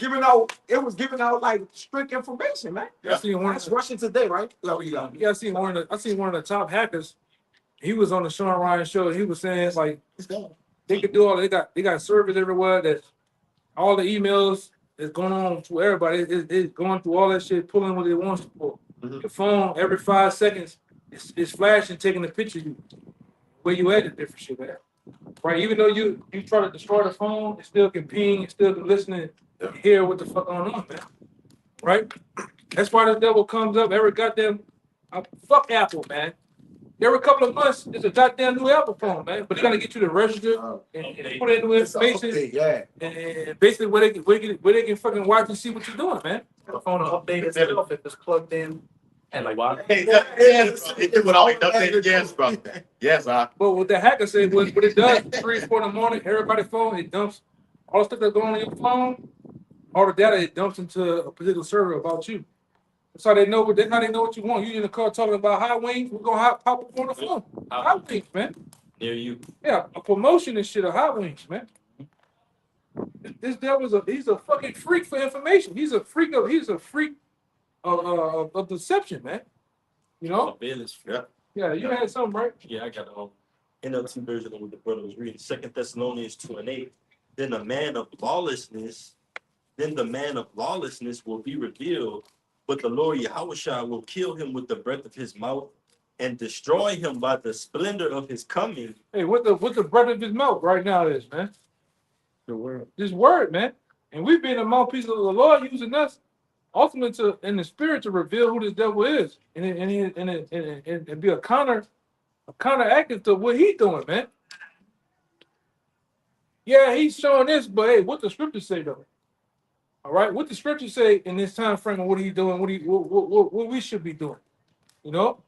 C: giving out like strict information, man.
A: I seen one.
C: That's Russian Today, right?
A: Yeah, I seen one of the top hackers. He was on the Sean Ryan show. He was saying like
B: It's gone.
A: they could do all. They got servers everywhere. That all the emails is going on to everybody. It's going through all that shit, pulling what it wants to pull.
B: Mhm.
A: The phone every 5 seconds it's flashing, taking a picture of you where you at and different shit at. Right? Even though you try to destroy the phone, it still can ping, it still can listen and hear what the fuck going on, man. Right? That's why the devil comes up every goddamn fuck Apple, man. Every couple of months, there's a goddamn new Apple phone, man. But they gotta get you to register and put in new information.
C: Yeah.
A: And basically where they can fucking watch and see what you're doing, man.
D: The phone will update itself if it's plugged in. And like, why?
B: Yes, bro. Yes,
A: But what the hacker said, what it does, 3 or 4 in the morning, everybody's phone, it dumps all the stuff that's going on your phone, all the data, it dumps into a particular server about you. That's how they know what you want. You in the car talking about high wings, we're gonna pop up on the phone. High wings, man.
F: Near you.
A: Yeah, a promotion and shit of high wings, man. This devil he's a fucking freak for information. He's a freak of deception, man. You know? Yeah, you had something, right?
F: Yeah, I got NLT version of what the brother was reading. 2 Thessalonians 2:8. Then the man of lawlessness will be revealed, but the Lord Yahushua will kill him with the breath of his mouth and destroy him by the splendor of his coming.
A: Hey, what the breath of his mouth right now is, man?
F: The word.
A: This word, man. And we've been a mouthpiece of the Lord using us ultimately in the spirit to reveal who this devil is and be a counter active to what he's doing, man. Yeah, he's showing this, but hey, what the scriptures say though? All right, what the scriptures say in this time frame of what he's doing, what we should be doing, you know?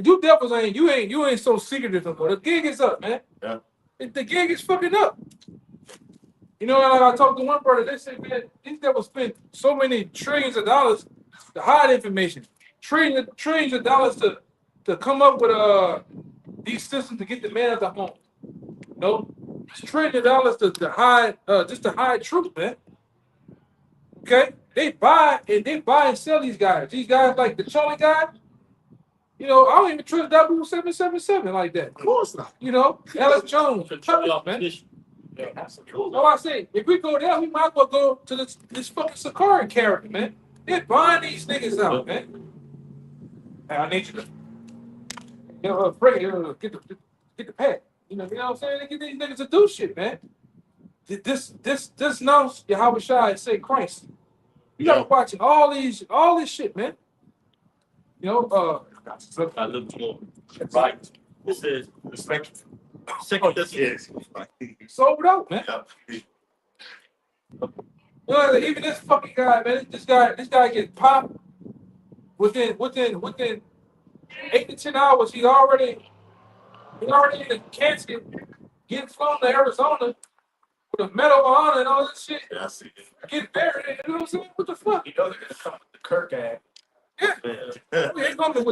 A: You devils you ain't so secretive no more. The gig is up, man.
B: Yeah.
A: The gig is fucking up. You know, like I talked to one brother, they said, man, these devils spent so many trillions of dollars to hide information. Trillions of dollars to come up with these systems to get the man out the home. You know? It's trillions of dollars to hide just to hide truth, man. Okay? They buy and sell these guys. These guys like the Charlie guy. You know, I don't even trust Double 777 like that.
C: Of course not.
A: You know, Alex Jones,
F: Control
A: tough, man.
F: opposition.
A: So I say, if we go there, we might as well go to this fucking Sakari character, man. They're buying these niggas out, man. Hey, I need you to, bring it, get the pad. You know what I'm saying? They get these niggas to do shit, man. This knows Yahweh Shai say Christ. You gotta watch all this shit, man. You know,
F: I look more. Right. It says,
B: Respect.
F: second Thessalonians.
B: Yes.
A: sold out, man.
B: Yeah.
A: You know, even this fucking guy, man. This guy gets popped within 8 to 10 hours. He's already in the casket, getting flown to Arizona with a medal of honor and all this shit.
B: Yeah, I see it.
A: Get buried. You know what I'm saying? What the fuck?
H: You know they're gonna come with the Kirk ad.
A: Yeah,
F: Man,
A: they coming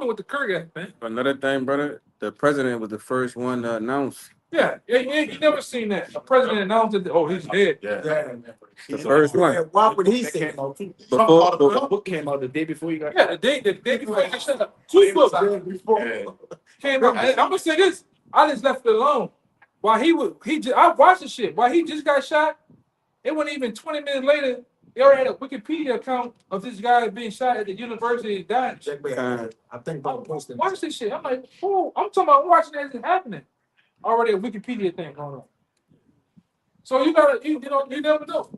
A: with the Kirk act, man.
G: Another thing, brother, the president was the first one to announce.
A: Yeah, you never seen that. A president announced that, oh, he's dead.
B: Yeah.
G: The first one.
C: And why would he
H: That
C: say
H: came out too.
G: Before,
H: The book came out the day before you got.
A: Yeah, the day before he got shut up. 2 books
B: Yeah.
A: came out. And I'm gonna say this. I just left it alone. While I watched the shit. While he just got shot, it wasn't even 20 minutes later. They already had a Wikipedia account of this guy being shot at the university dying.
C: I think about posting.
A: Watch this shit. I'm like, oh, I'm talking about watching that shit happening. Already a Wikipedia thing going on. So you never know.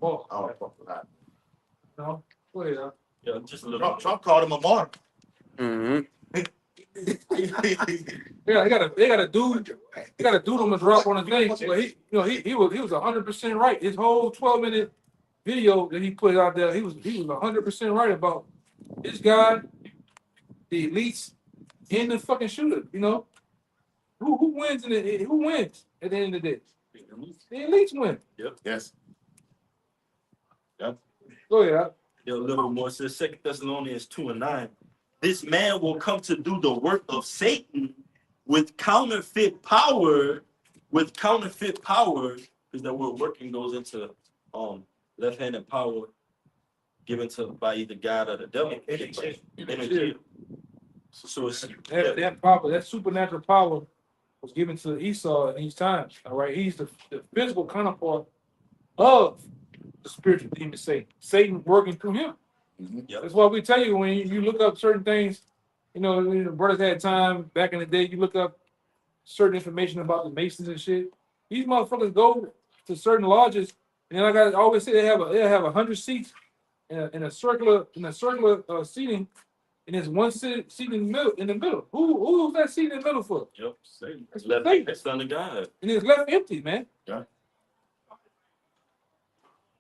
A: Oh,
B: Oh, fuck that.
A: no. Go ahead, huh?
F: yeah, just a little.
B: Trump called him a martyr.
G: mm-hmm.
A: Yeah, they got a dude on the drop on the thing. Well, he was 100% right. His whole 12-minute video that he put out there, he was 100% right about this guy, the elites, and the fucking shooter. You know, who wins who wins at the end of the day? The elites win.
B: Yes.
A: Go ahead. Huh?
F: Yeah, a little more. It says 2 Thessalonians 2:9. This man will come to do the work of Satan with counterfeit power. With counterfeit power, because that word working goes into left-handed power given to by either God or the devil. Energy. So it's
A: That power, that supernatural power, was given to Esau in these times. All right, he's the physical counterpart of the spiritual demon Satan. Satan working through him.
F: Yep.
A: That's why we tell you when you look up certain things. You know, when the brothers had time back in the day. You look up certain information about the Masons and shit. These motherfuckers go to certain lodges, and like I always say, they have 100 seats in a circular seating, and there's one seat in the middle. Who's that seat in the middle for?
F: Yep. Satan.
A: That's
F: Left,
A: Satan.
F: that's under God.
A: And it's left empty, man.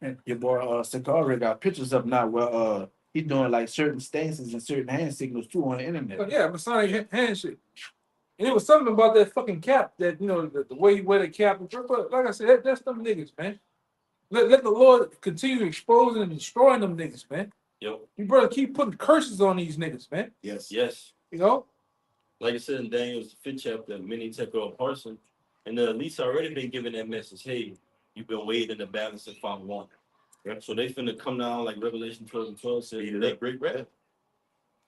H: And your boy Sakari got pictures up now where he's doing like certain stances and certain hand signals too on the internet.
A: But yeah, Masonic handshake. And it was something about that fucking cap that, you know, the way he wear the cap. But like I said, that's them niggas, man. Let the Lord continue exposing and destroying them niggas, man.
F: Yep.
A: You brother keep putting curses on these niggas, man.
B: Yes.
F: Yes.
A: You know?
F: Like I said in Daniel's 5th chapter, many take on parson, and the elites already been given that message. Hey, you've been weighed in the balance and found wanting. Yeah. So they finna come down like Revelation 12:12 says, that great wrath.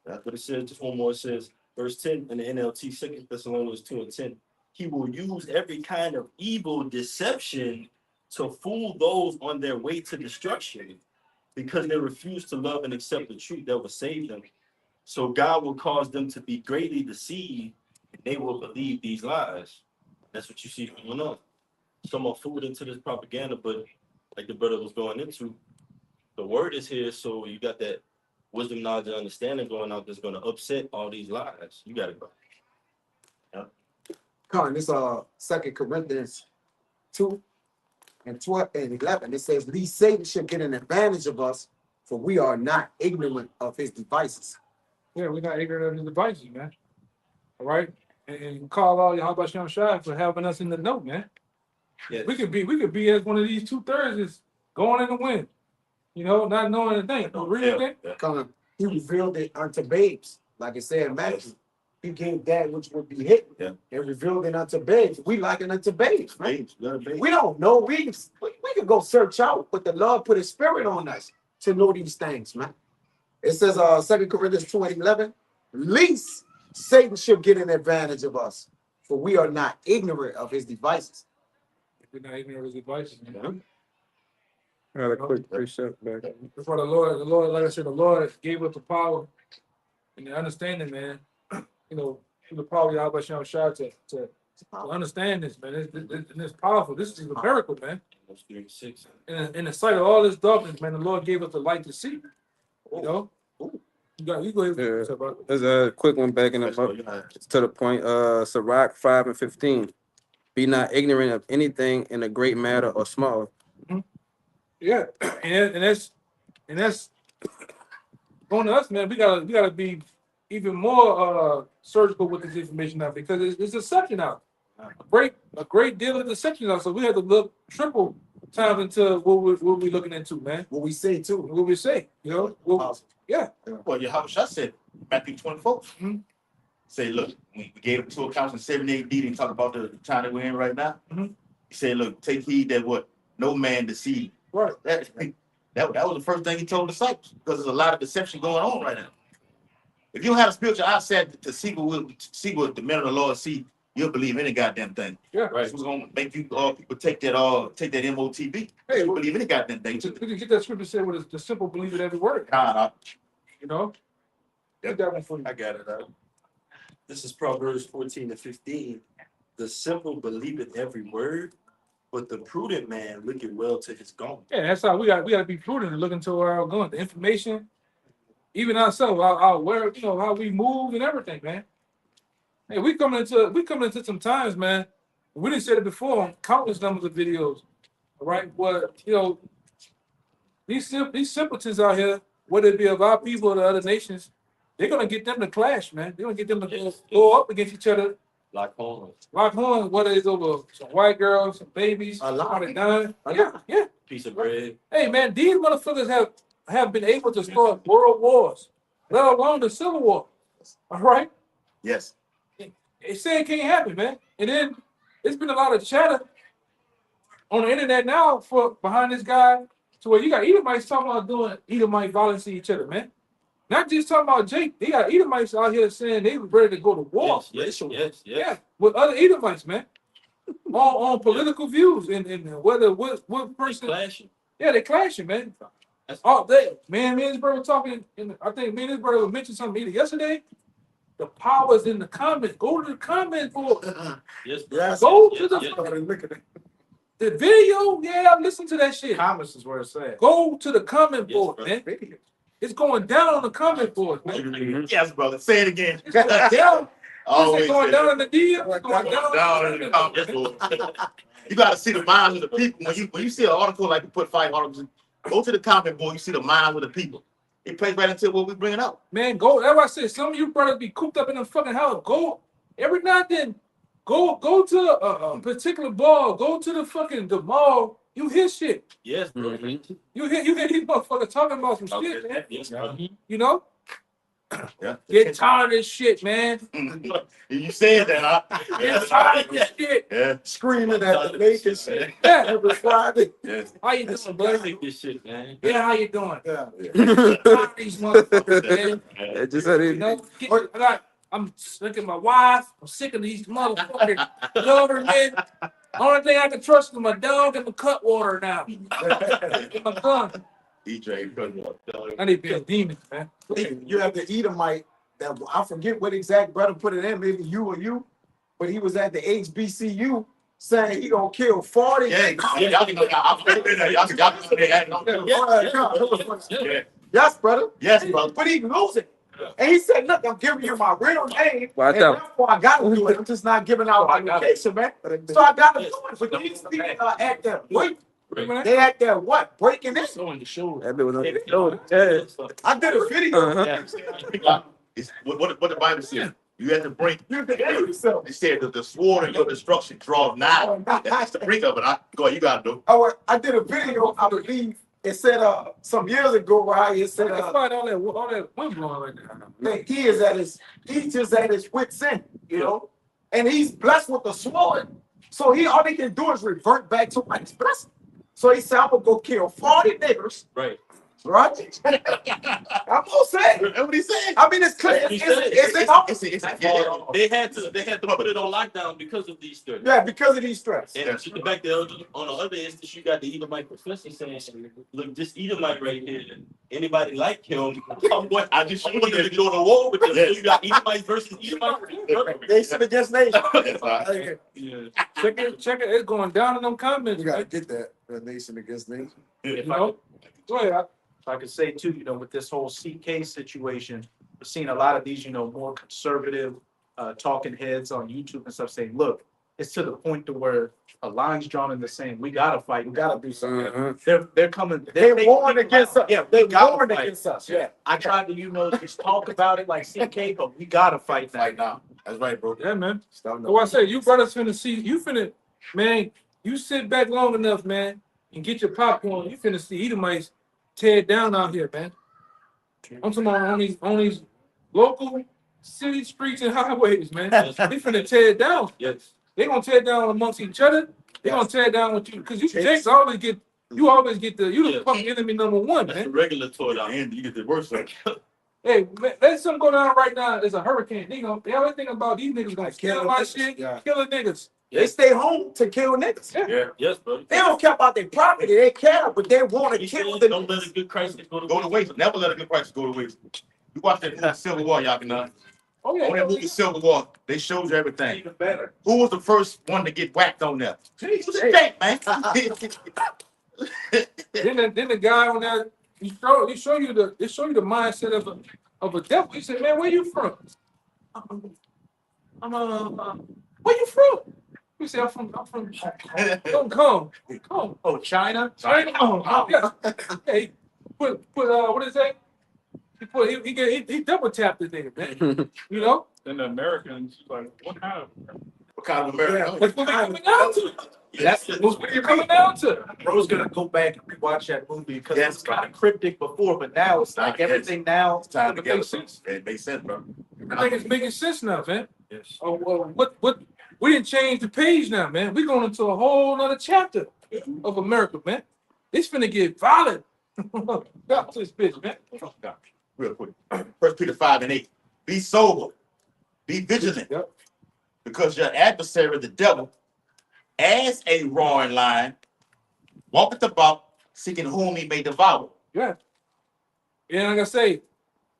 F: That's what it says. Just one more. It says, verse 10 in the NLT, 2 Thessalonians 2:10. He will use every kind of evil deception to fool those on their way to destruction because they refuse to love and accept the truth that will save them. So God will cause them to be greatly deceived and they will believe these lies. That's what you see going on. Some are fooled into this propaganda, but like the brother was going into, the word is here, so you got that wisdom, knowledge, and understanding going out that's going to upset all these lies. You got to go.
C: Colin, this 2 Corinthians 2 and 12 and 11. It says, "Lest Satan should get an advantage of us, for we are not ignorant of his devices."
A: Yeah, we're not ignorant of his devices, man. All right? And call out Yahweh Shem Shai for having us in the know, man.
F: Yes.
A: We could be as one of these 2/3 going in the wind. You know, not knowing a thing. No real thing.
C: Come, he revealed it unto babes, like it said in Matthew. He gave that which would be hidden, and revealed it unto babes. We liken unto babes, man. We don't know. We can go search out, but the Lord put His Spirit on us to know these things, man. It says, 2 Corinthians 2:11, least Satan should get an advantage of us, for we are not ignorant of his devices.
A: We're not ignorant of his advice.
G: I got a quick precept back.
A: That's why the Lord, like I said, the Lord gave us the power and the understanding, man. You know, through the power of Yahweh Shem Shah to understand this, man. It's powerful. This is a miracle, man. In the sight of all this darkness, man, the Lord gave us the light to see. You know? You go ahead.
G: Yeah. There's a quick one back in the book to the point. Sirach 5:15. Be not ignorant of anything in a great matter or small.
A: Yeah, and that's on us, man. We gotta be even more surgical with this information now because it's deception out. A great deal of deception out. So we have to look triple times into what we're looking into, man.
C: What we say too.
A: What we say, you know. Yeah.
B: Well, Yahweh Shah said, Matthew 24. Say, look, we gave him 2 accounts in 7 AD and talk about the time that we're in right now. He said, look, take heed that what no man deceive.
A: Right.
B: That was the first thing he told the disciples because there's a lot of deception going on right now. If you don't have a spiritual eyesight to see what the men of the Lord see, you'll believe any goddamn thing.
A: Yeah.
B: Right. Who's gonna make you people take that MOTB?
A: Hey,
B: you believe any goddamn thing.
A: We can get that scripture said with the simple believe in every word. You know. Get that one for you.
F: I got it out. This is Proverbs 14:15. The simple believeth every word, but the prudent man looketh well to his going.
A: Yeah, that's how we got to be prudent and look into where we're going. The information, even ourselves, our where how we move and everything, man. Hey, we coming into some times, man. We didn't say it before on countless numbers of videos. All right, what these simpletons out here, whether it be of our people or the other nations, they're gonna get them to clash, man. They're gonna get them to go up against each other.
F: Lock horns.
A: Whether it's over some white girls, some babies, somebody dying. Yeah.
F: Piece of bread.
A: Hey, man, these motherfuckers have been able to start world wars, let alone the Civil War. All right?
B: Yes.
A: They say it can't happen, man. And then it's been a lot of chatter on the internet now for behind this guy to where you got Edomites talking about doing Edomite violence to each other, man. Not just talking about Jake. They got Edomites out here saying they were ready to go to war.
F: Yes.
A: Yeah, with other Edomites, man. on political views and whether what person.
F: Clashing.
A: Yeah, they clashing, man. All day, man. Me and his brother talking, and I think me and his brother mentioned something either yesterday. The power's in the comments. Go to the comment board.
F: Yes.
A: Go to the the video. Yeah, listen to that shit.
D: Comments is where it's at.
A: Go to the comment board, man. It's going down on the comment board, man.
B: Yes, brother. Say it again.
A: It's going down.
B: Always
A: It's going down in the DM.
B: It's going down in the comments. You got to see the minds of the people. When you see an article like we put 5 articles, go to the comment board. You see the minds of the people. It plays right into what we bringing out.
A: Man, go. That's why I said some of you brothers be cooped up in the fucking house. Go every now and then. Go to a particular bar. Go to the mall. You hear shit.
F: Yes, bro.
A: You hear these motherfuckers talking about some shit, man.
F: Yes, bro.
A: You know?
B: Yeah.
A: Get tired of this shit, man.
B: You said that, huh?
A: Get tired of this shit.
B: Yeah.
C: Screaming at the naked shit.
A: Yeah.
C: Every Friday.
B: Yes.
A: How you doing, buddy?
F: This shit, man.
A: Yeah, how you doing?
C: Yeah.
A: Tired of these motherfuckers, man.
G: I just said
A: You know, I'm sick of my wife. I'm sick of these motherfucking government. Only thing I can trust is my dog and my cut water now. And my gun. I need to be a demon, man.
C: You have the Edomite that I forget what exact brother put it in, maybe you, but he was at the HBCU saying he gonna kill 40.
B: Yes,
C: brother.
B: Yes, brother.
C: But he losing. And he said, look, I'm giving you my real name.
G: Watch
C: and
G: out.
C: therefore I gotta do it. I'm just not giving out my location, man. So I gotta do it. But these people act that what? They act that what? Breaking this.
G: That bit was on the show. Yeah.
C: I did a video.
B: What the Bible says. You at the brink.
C: You're at the end of yourself.
B: They said that the sword of your destruction draws nigh. That's the brink of it. Go ahead, you gotta do.
C: I did a video, I believe. It said some years ago, right? It said
A: That's why all that wind blowing right now.
C: that he's just at his wit's end, you know, and he's blessed with the sword. So all he can do is revert back to what he's blessed. So he said, I'm gonna go kill 40 niggers.
F: Right.
C: Right? I'm gonna say.
B: That's what he said.
C: I mean, it's clear.
F: He said they had to put it on lockdown because of these threats.
C: Yeah, because of these threats.
F: And back there on the other instance, you got the Edomite professor saying, "Look, this Edomite right here. Anybody like him? I just want them to go to war with them." So you got Edomite versus Edomite.
C: Nation against nation.
F: Yeah.
A: Check it. It's going down in them comments.
C: You gotta
A: Right?
C: get that. Nation against nation.
D: If
A: You
D: I
A: know? Go ahead.
D: If I could say too, with this whole CK situation, we're seeing a lot of these, more conservative talking heads on YouTube and stuff saying, look, it's to the point to where a line's drawn in the sand. We gotta fight. We gotta do something.
G: Mhm.
D: They're coming.
C: They warned against us.
D: Yeah,
C: They
D: gotta
C: warned
D: fight.
C: against us. Yeah.
D: I tried to, just talk about it like CK, but we gotta fight
B: Right
D: now.
B: now. That's right, bro.
A: Yeah, man.
C: Stop
A: So I say, you brothers finna see, man, you sit back long enough, man, and get your popcorn. You finna see Edomites tear it down out here, man. I'm talking about on these local city streets and highways, man.
F: Yes.
A: They finna tear it down.
F: Yes.
A: They gonna tear it down amongst each other. They gonna tear it down with you, because you Jakes always get the fucking enemy number one,
F: That's the
A: man.
F: regular toy.
B: And you get the worst of it.
A: Hey, man, let something go down right now. There's a hurricane. They always think about these niggas gonna steal my shit, killing niggas.
C: They stay home to kill niggas.
B: Yeah.
F: Yes, bro.
C: They don't care about their property. They care, but they want to
F: He
C: kill
F: said,
C: them.
F: don't let a good crisis go to
B: Go to waste. Never let a good price go to waste. You watch that movie Civil War, y'all can know.
A: Oh yeah.
B: On that movie Civil War, they showed you everything.
C: Even better.
B: Who was the first one to get whacked on there? It was Jake, man.
A: Then the guy on that he show you the mindset of a devil. He said, "Man, where you from?" Where you from? He said, "I'm from Hong Kong."
D: Oh, China?
A: China. Yeah. He put what is that? He double tapped the nigga, man. You know?
E: Then the Americans, like, what kind of?
B: What kind of American?
A: That's what we coming down to.
D: That's
A: That's what you're coming down to.
D: Bro's gonna go back and rewatch that movie because
B: Yes,
D: it's kind of cryptic before, but now it's like everything now.
B: It's time to
A: It
B: get
A: makes sense.
B: It makes sense, bro.
A: I think it's making sense now, man.
F: Yes.
A: What we didn't change the page now, man. We're going into a whole nother chapter of America, man. It's finna get violent. Back to this bitch, man.
B: Real quick. 1 Peter 5:8. Be sober. Be vigilant.
A: Yep.
B: Because your adversary, the devil, as a roaring lion, walketh about, seeking whom he may devour.
A: Yeah. And like I say,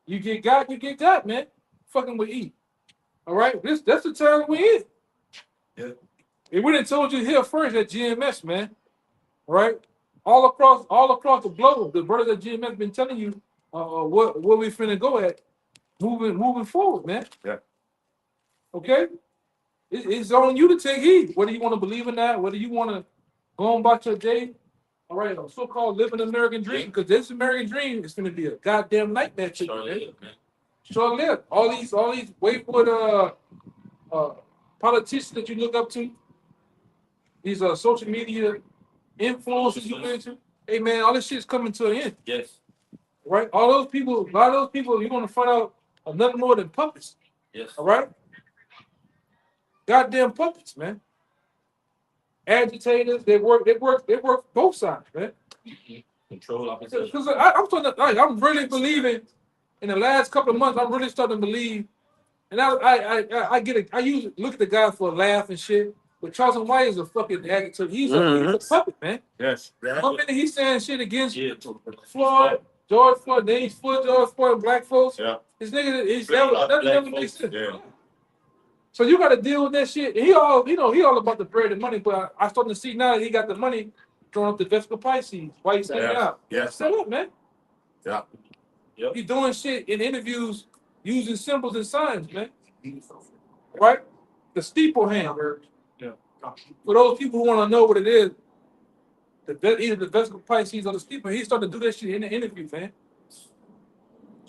A: you get got, man. Fucking with E. All right? That's the time we in.
B: Yeah.
A: And we done told you here first at GMS, man. All right? All across the globe, the brothers at GMS been telling you where we finna go at moving forward, man.
B: Yeah.
A: Okay? It's on you to take heed, whether you want to believe in that, whether you want to go on about your day. All right, a so-called living American dream, because this American dream is going to be a goddamn nightmare to you, man. Short-lived. All these wayward politicians that you look up to, these social media influencers you into. Hey man, all this shit's coming to an end,
F: Yes.
A: right? A lot of those people, you're gonna find out are nothing more than puppets.
F: Yes.
A: All right, goddamn puppets, man. Agitators, they work both sides, man.
F: Control opposition.
A: Because I'm really believing in the last couple of months. I'm really starting to believe, and I usually look at the guy for a laugh and shit. But Charleston White is a fucking agitator. He's a puppet, man.
B: Yes.
A: One minute he's saying shit against
F: Yeah.
A: George Floyd, then he's for George Floyd and black folks.
B: Yeah.
A: This nigga,
F: Black
A: that never
F: folks,
A: makes sense.
B: yeah.
A: So you got to deal with that shit. And he all about the bread and money. But I starting to see now that he got the money throwing up the Vespa Pisces. Why he's standing out?
B: Yes.
A: Set up, man.
B: Yeah.
F: Yep.
A: He's doing shit in interviews using symbols and signs, man. Right? The steeple hand.
E: Yeah.
A: For those people who want to know what it is, either the Vespa Pisces or the steeple, he's starting to do that shit in the interview, man.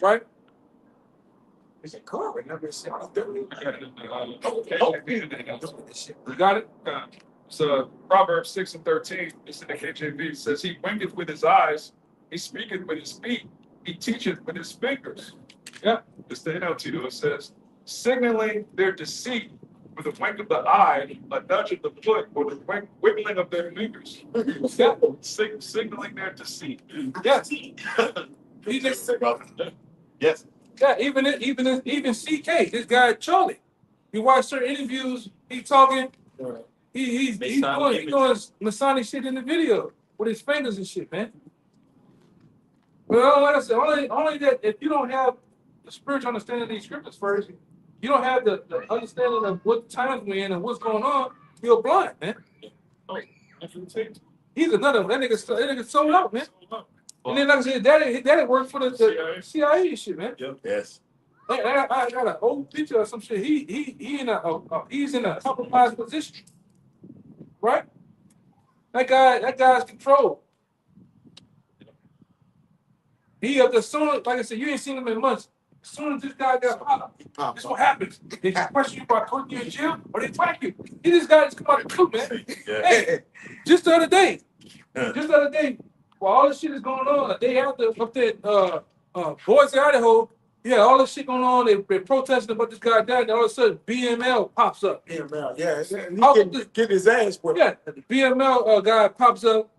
A: Right?
C: It's a car, remember? It's
E: You got it? So Proverbs 6:13, it's in the KJV. It says, "He winketh with his eyes, he speaketh with his feet, he teacheth with his fingers." Yeah, it's the NLT. It says, "Signaling their deceit with a wink of the eye, a nudge of the foot, or the wiggling of their fingers." Yeah, signaling their deceit.
A: Yes. He just,
B: Yes.
A: yeah, even CK, this guy Charlie. You watch certain interviews, he talking, he's doing Masonic shit in the video with his fingers and shit, man. Well, like I said, only that if you don't have the spiritual understanding of these scriptures first, you don't have the understanding of what times we're in and what's going on, you're blind, man. He's another that nigga sold out, man. And then like I said, daddy worked for the CIA and shit, man.
B: Yes.
A: I got an old picture of some shit. He's in a compromised position, right? That guy's controlled. He as soon as, like I said, you ain't seen him in months. As soon as this guy got popped, this is what happens. They question you about putting you in jail or they whack you. This guy just come out of the blue, man.
B: Yeah.
A: Hey, just the other day, while all this shit is going on, a day after up there, Boise, Idaho, yeah, all this shit going on. They're protesting about this guy died. And all of a sudden, BML pops up.
C: BML, he get his ass whipped.
A: Yeah, the BML guy pops up,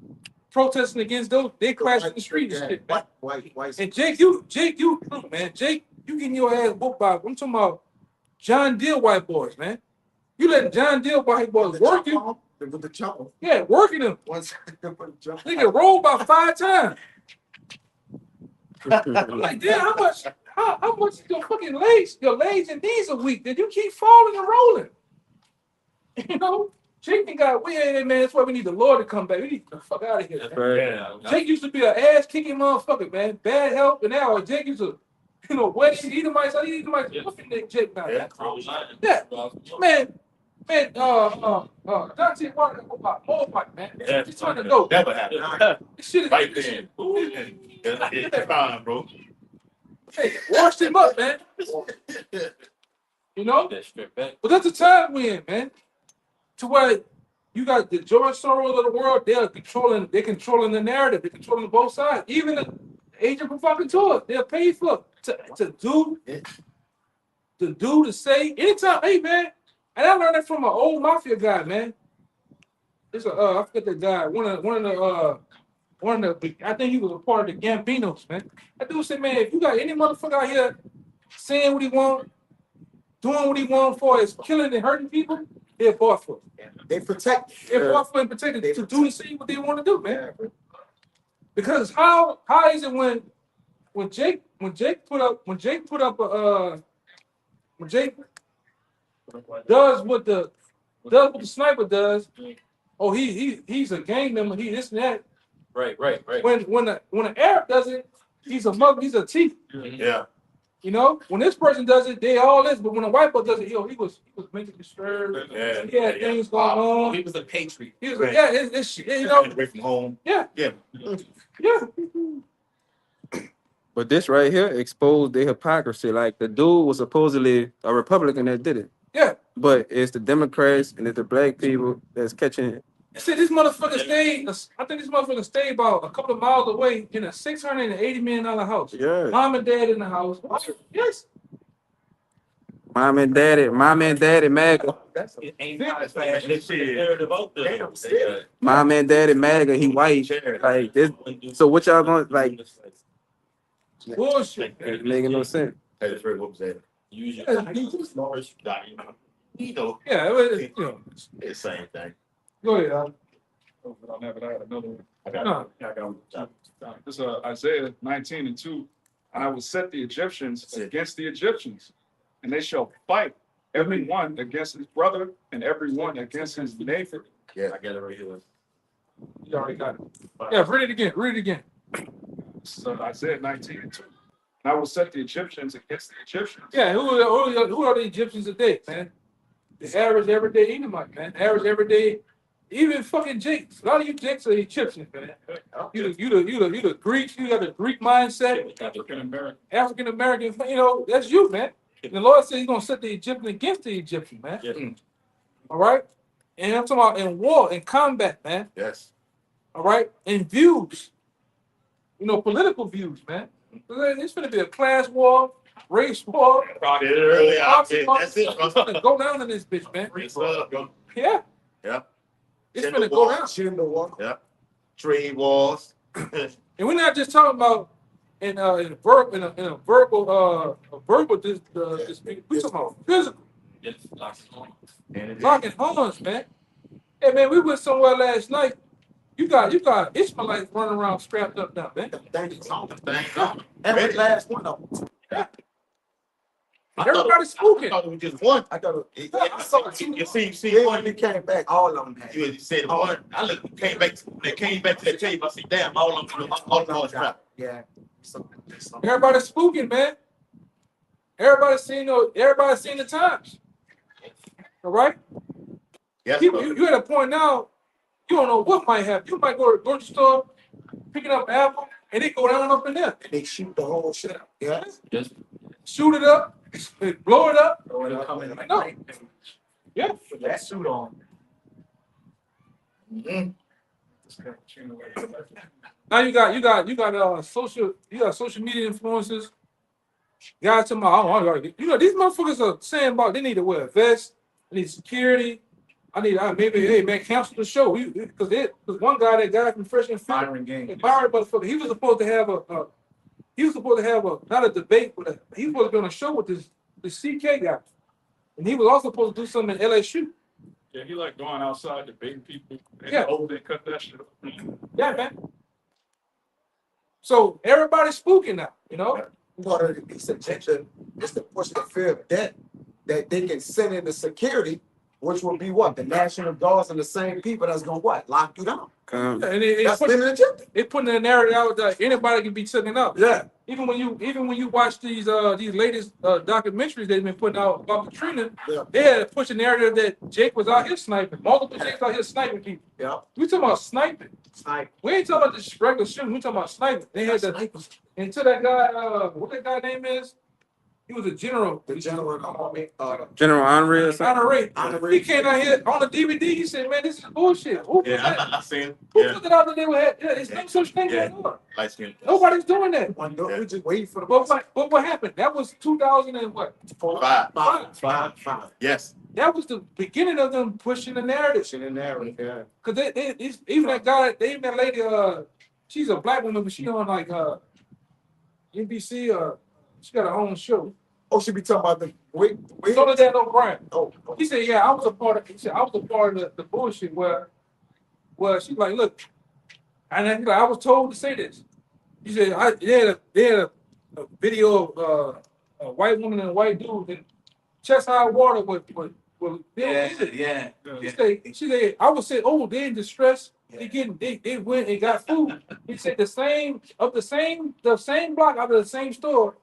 A: protesting against those. They crash in the street and shit. Man.
C: White.
A: And Jake, you, man, Jake, you getting your ass whooped by. I'm talking about John Deere white boys, man. You let John Deere white boys work you.
C: With the chopper.
A: Yeah, working them.
C: Once
A: Nigga rolled by 5 times. I'm like, damn, how much your fucking legs and knees are weak that you keep falling and rolling? You know, Jake man, that's why we need the Lord to come back. We need to fuck out of here.
F: Right.
A: Jake used to be an ass kicking motherfucker, man. Bad health, and now Jake used to, wet Edomites. I need Edomites. Fucking that Jake now. Yeah, man. Dante Walker about more fight, man. He's trying to go.
B: Never happened.
A: This shit is
B: Right there. It's fine, bro.
A: Hey, washed him up, man. You know? But that's the time we're in, man. To where you got the George Soros of the world, they're controlling the narrative, they're controlling both sides. Even the agent provocateur, they're paid for to say anytime, hey man. And I learned that from an old mafia guy, man. It's I forget the guy, one of the I think he was a part of the Gambinos, man. That dude said, man, if you got any motherfucker out here saying what he want, doing what he want for is killing and hurting people, they're bought for it.
C: They protect.
A: They're bought for and protected to do and see what they want to do, man. Because how is it when Jake does what the sniper does, oh he's a gang member, he this and that.
F: Right.
A: When an Arab does it, he's a mug, he's a thief.
B: Yeah.
A: You know, when this person does it, they all this. But when a white boy does it, he was mentally disturbed.
B: Yeah.
A: He had things going on.
F: He was a patriot.
A: He was it's shit, you know.
B: Away from home.
A: Yeah.
B: Yeah.
G: But this right here exposed their hypocrisy. Like the dude was supposedly a Republican that did it.
A: Yeah.
G: But it's the Democrats and it's the black people that's catching it.
A: See, this motherfucker stayed. I think this motherfucker stayed about a couple of miles away in a $680 million house.
G: Yeah.
A: Mom and dad in the house. Yes.
G: Mom and daddy, MAGA. Mom and daddy, MAGA, he white. Like this. So what y'all going like?
A: Bullshit.
G: It's making no sense.
B: Hey, the first, what was that?
F: Usually,
A: Yeah, it was,
B: It's the same thing.
A: go ahead, Al.
E: I had another one.
B: I got
A: No.
E: This is Isaiah 19:2. And I will set the Egyptians against the Egyptians, and they shall fight every one against his brother and every one against his neighbor.
B: Yeah.
F: I got it right here.
A: You already got it. Yeah, read it again.
E: So Isaiah 19:2. And I will set the Egyptians against the Egyptians.
A: Yeah, who are the Egyptians today, man? The average everyday Edomite, man. Average everyday, even fucking Jakes. A lot of you Jakes are Egyptians, man. You the Greeks. You got the Greek mindset.
E: African American.
A: African American. You know, that's you, man. The Lord said he's gonna set the Egyptian against the Egyptian, man.
F: Yeah.
A: All right. And I'm talking about in war, in combat, man.
B: Yes.
A: All right. In views, political views, man. It's gonna be a class war, race war.
B: That's it.
A: It's gonna go down in this bitch, man. Yeah.
B: Yeah.
A: It's
B: Gender
A: gonna go
B: wars.
A: down.
C: Gender war.
B: Yeah. Trade wars.
A: And we're not just talking about in a verbal dispute. We're talking about physical.
F: Yes.
A: Locking horns, man. Hey man, we went somewhere last night. You got Ishmaelites running around strapped up now, man.
C: Things on.
B: Things on.
C: Every last one of them.
A: Everybody's spooking.
B: I thought it was just one.
C: I got I saw two.
B: You see
C: Then
B: one.
C: when he came back, all of them had.
B: You said one. I looked, came back. They came back to the table. I said, "Damn, all of them was trapped."
C: Yeah.
A: Everybody's spooking, man. Everybody's seeing the times. All right?
B: Yes,
A: You at a point now, you don't know what might happen. You might go to the grocery store, picking up an apple, and they go down up in there.
C: They shoot the whole shit up. Yeah.
F: Yes.
A: Shoot it up, blow it up.
C: I
A: know. Yeah.
H: With that suit on.
A: Now you got social media influencers. Guys talking about, these motherfuckers are saying about they need to wear a vest, they need security. Maybe, hey man, cancel the show. Because one guy from Fresh and Fit,
H: Byron game.
A: Byron motherfucker, he was supposed to have not a debate, but he was supposed to be on a show with this CK guy. And he was also supposed to do something in LSU.
E: Yeah, he like going outside debating people. And
A: Yeah.
E: They cut that shit up.
A: Yeah, man. So everybody's spooking now,
C: It's the portion of fear of death that they can send into security, which will be what? The National Guards and the same people that's gonna what? Lock you down.
A: And
C: That's been an agenda.
A: they putting the narrative out that anybody can be taken out.
C: Yeah.
A: Even when you watch these latest documentaries they've been putting out about Katrina,
C: Yeah.
A: they had to push a narrative that Jake was out here sniping. Multiple Jakes out here sniping people.
C: Yeah.
A: We talking about sniping.
C: Snipe.
A: We ain't talking about this regular shooting. We talking about sniping. They had to
C: Snipers.
A: until that guy what that guy name is? He was a general.
C: The general,
G: General Henry or something?
A: Honorary. He came out here on the DVD. He said, "Man, this is bullshit. Who put
B: Yeah,
A: that?
B: I seen.
A: Who
B: Yeah,
A: put it out that they were? It's no such thing
B: Yeah.
A: going on.
B: light skin.
A: Nobody's doing that."
C: we just waiting for the
A: But what happened? That was 2000 and what?
B: Five. Yes.
A: That was the beginning of them pushing the narrative.
C: in there. Yeah.
A: Cause even that lady, she's a black woman, but she on like NBC. She got her own show.
C: Oh, she be talking about the wait.
A: Soledad O'Brien.
C: Oh,
A: He said, "Yeah, I was a part of." He said, "I was a part of the bullshit where she's like, look," and then, I was told to say this. He said, they had a video of a white woman and a white dude in chest high water with
H: Yeah.
A: She said, I would say, oh, they're in distress. They went and got food. He said the same block out of the same store.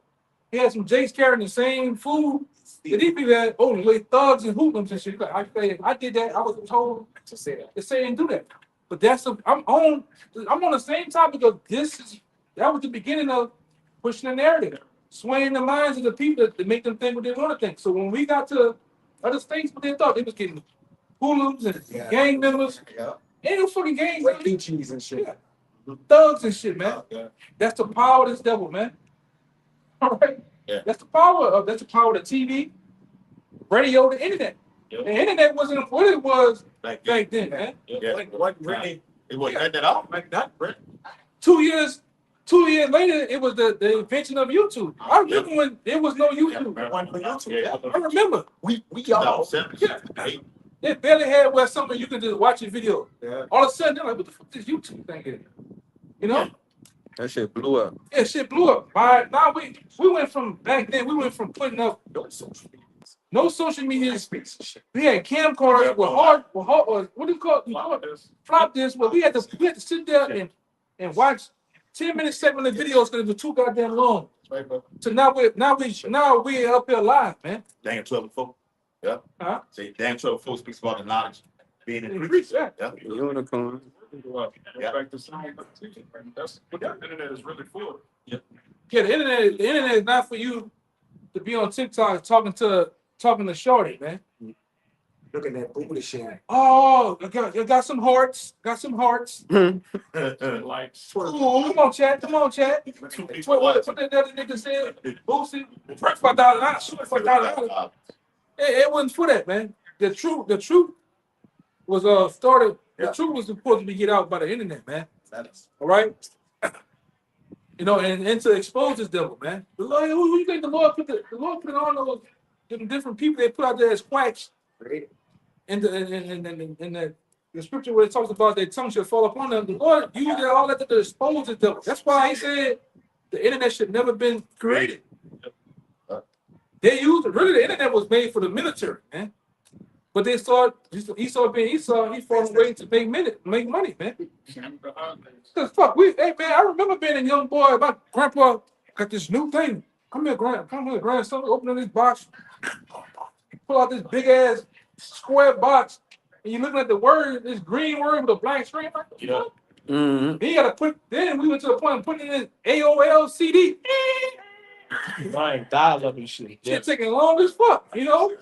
A: He had some Jakes carrying the same food. And these people had like thugs and hoodlums and shit. I did that. I was told to say that. They say didn't do that. But I'm on the same topic of that was the beginning of pushing the narrative, swaying the minds of the people to make them think what they want to think. So when we got to other states, what they thought they was getting hoodlums and gang members.
C: Yeah.
A: Ain't no fucking gangs.
C: Like cheese and shit.
A: Yeah. Thugs and shit, man.
C: Yeah.
A: That's the power of this devil, man. All right.
B: Yeah.
A: That's the power of the TV, radio, the internet.
F: Yep.
A: The internet wasn't what it was
B: Back
A: back then, man.
B: Yeah.
C: What really?
B: It wasn't nothing at all.
C: Like that, Brent.
A: 2 years later, it was the invention of YouTube. I remember when there was no YouTube. I remember.
C: We all.
A: They barely had where something you could just watch a video.
C: Yeah.
A: All of a sudden, they're like, what the fuck this YouTube thing is? You know?
G: That shit blew up.
A: Yeah, shit blew up. Now we went from back then, we went from putting up no social media. We had camcorders with hard what do you call it? Flop this, but we had to sit there and watch 10-minute segment of videos because it was too goddamn long. So now we're up here live, man.
B: Daniel 12:4. Yeah.
A: Huh?
B: See, Daniel 12:4 speaks about the knowledge being
A: Increase,
B: increased.
A: yeah.
B: Yeah.
G: Unicorn.
B: Yeah.
E: Back to science. That's what the internet is really for.
A: Yeah, the internet is not for you to be on TikTok talking to Shorty, man.
C: Look at that booty shit.
A: Oh, I got some hearts. Got some hearts.
E: Likes.
A: Come on, chat. Come on, chat. What that other nigga said? Boosie. First $5,000. Shoot for $5,000. It wasn't for that, man. The truth was started. The truth was supposed to be get out by the internet, man. All right. You know, and to expose this devil, man. The Lord, who you think the Lord put on those them different people they put out there as quacks? In the scripture where it talks about their tongue shall fall upon them, the Lord used all that to expose the devil. That's why he said the internet should never been created. They used it. Really, the internet was made for the military, man. But they saw Esau being Esau, he found a way to make money, man. Cause fuck, hey man, I remember being a young boy. My grandpa got this new thing. Come here, grandson. Opening this box, pull out this big ass square box, and you looking at the word, this green word with a black screen. Like,
F: Yeah.
G: Mm-hmm.
A: then you gotta put. Then we went to the point of putting in AOL CD.
H: Right, dial up and shit.
A: Shit taking long as fuck, you know.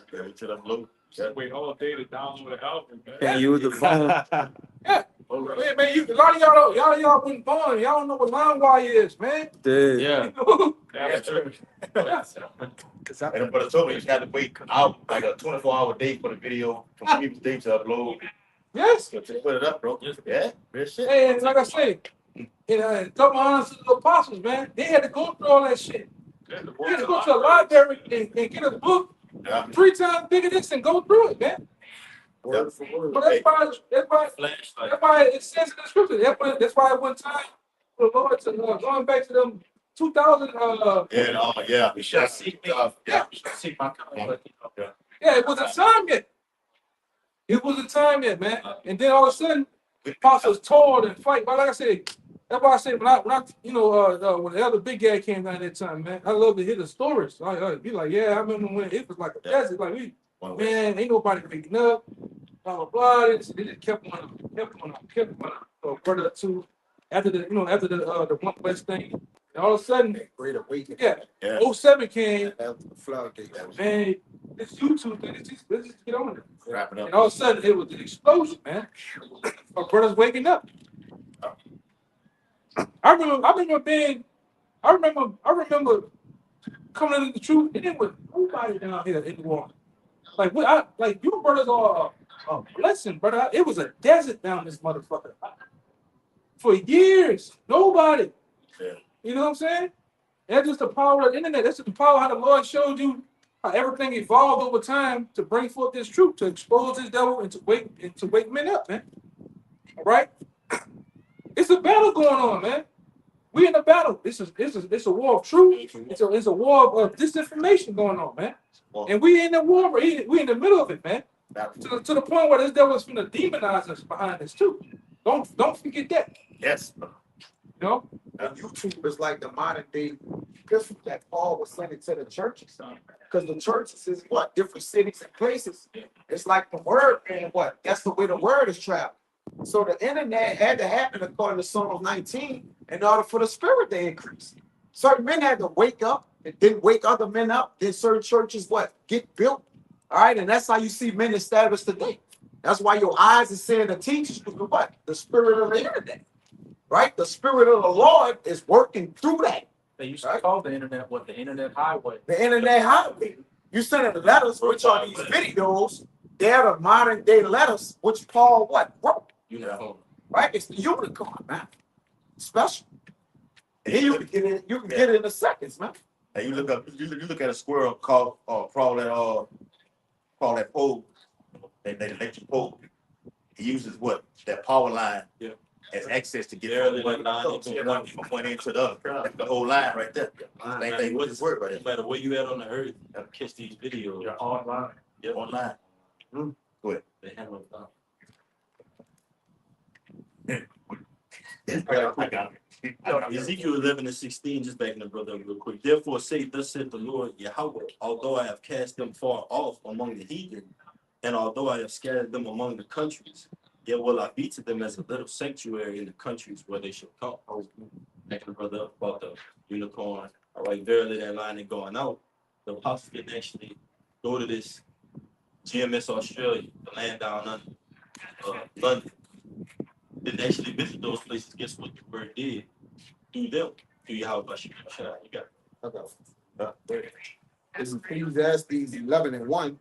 E: Wait all day to download an album, man.
G: Can't use the phone.
A: Yeah. Man, a lot of y'all wasn't born. Y'all don't know what LimeWire is, man.
G: Dude.
H: Yeah.
E: That's true.
B: And but it's over, you got to wait out like a 24-hour day for the video from people's day to upload.
A: Yes.
B: So just put it up, bro. Yeah, real shit.
A: Hey, and like I say, double honors to the apostles, man. They had to go through all that shit. They had to go to a library and get a book
B: Yeah.
A: 3 times bigger than this and go through it, man.
C: Word for word.
A: But that's why it says in the scripture. That's why at one time the Lord to going back to them 2000
B: Yeah.
F: You shall seek me.
B: Yeah.
F: You shall seek my covenant.
A: yeah, it wasn't time yet. It wasn't time yet, man. And then all of a sudden, the apostles toiled and fight. But like I said, that's why I said when I when the other big guy came down that time, man, I love to hear the stories. I be like, yeah, I remember when it was like a desert, like man, ain't nobody picking up, blah blah blah. They just kept on. So brother two, after the one West thing, and all of a sudden,
C: Great awakening.
A: yeah, 07 came,
C: After the floodgate.
A: man, this YouTube thing, let's just get on it.
B: Wrap it
A: And
B: up.
A: all of a sudden, it was an explosion, man. My brother's waking up. I remember coming into the truth, and it was nobody down here in the water. Like you brothers are a blessing, brother. It was a desert down this motherfucker. For years, nobody.
B: Yeah.
A: You know what I'm saying? That's just the power of the internet. That's just the power of how the Lord showed you how everything evolved over time to bring forth this truth, to expose this devil and to wake men up, man. All right? It's a battle going on, man. We in a battle. It's a war of truth. It's a war of disinformation going on, man. And we in the war. We in the middle of it, man. To the point where this devil is going to demonize us behind this too. Don't forget that.
B: Yes.
A: You know.
C: And YouTube is like the modern day epistle that Paul was sending to the churches. Because the churches is what? Different cities and places. It's like the word, and what? That's the way the word is traveled. So the internet had to happen according to Psalm 19 in order for the spirit to increase. Certain men had to wake up and then wake other men up. Then certain churches what? Get built. All right, and that's how you see men established today. That's why your eyes are seeing the teachers through the what? The spirit of the internet. Right? The spirit of the Lord is working through that.
D: They used to call the internet what? The internet highway.
C: The internet highway. You sending letters, which are these videos. They're the modern day letters, which Paul what? Wrote.
F: Uniform.
C: Right? It's the unicorn, man. Special. And then you can get it in seconds, man.
B: And you look at a squirrel crawl that pole, that electric pole. He uses what? That power line as access to get from one end to the other. That's the whole line right there. Same thing with this word right
F: No
B: there.
F: matter where you at on the earth, you gotta catch these videos.
E: You're online.
F: Yep.
B: Online. Go ahead.
F: They handle it.
B: I got it.
F: Ezekiel 11:16, just backing the brother up real quick. Therefore say, thus said the Lord Yahweh, although I have cast them far off among the heathen, and although I have scattered them among the countries, yet will I be to them as a little sanctuary in the countries where they shall come. Backing the brother up about the unicorn. All right, verily that line ain't going out. the apostles can actually go to this GMS Australia, the land down under London, and actually visit those places. Guess what the word did? Through them, through Yahweh Bashir. You got it.
C: It's Ecclesiastes 11:1.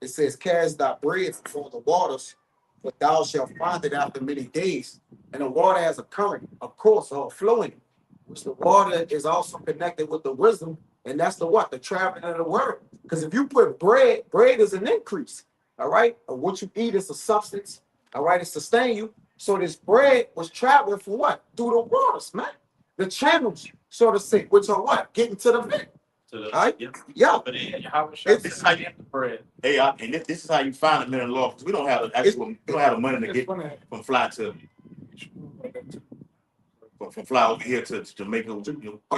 C: It says, "Cast thy bread before the waters, but thou shalt find it after many days." And the water has a current, a course, or a flowing, which the water is also connected with the wisdom, and that's the what? The traveling of the word. Because if you put bread is an increase, all right? Or what you eat is a substance, all right? It sustain you. So this bread was traveling for what? Through the waters, man. The channels, so to say, which are what? Getting to the vent. Right? Yeah.
F: But
B: This is how you bread. Hey, and this is how you find them in the law. Because we don't have the actual, we don't have the money to get from fly to from fly over here to Jamaica,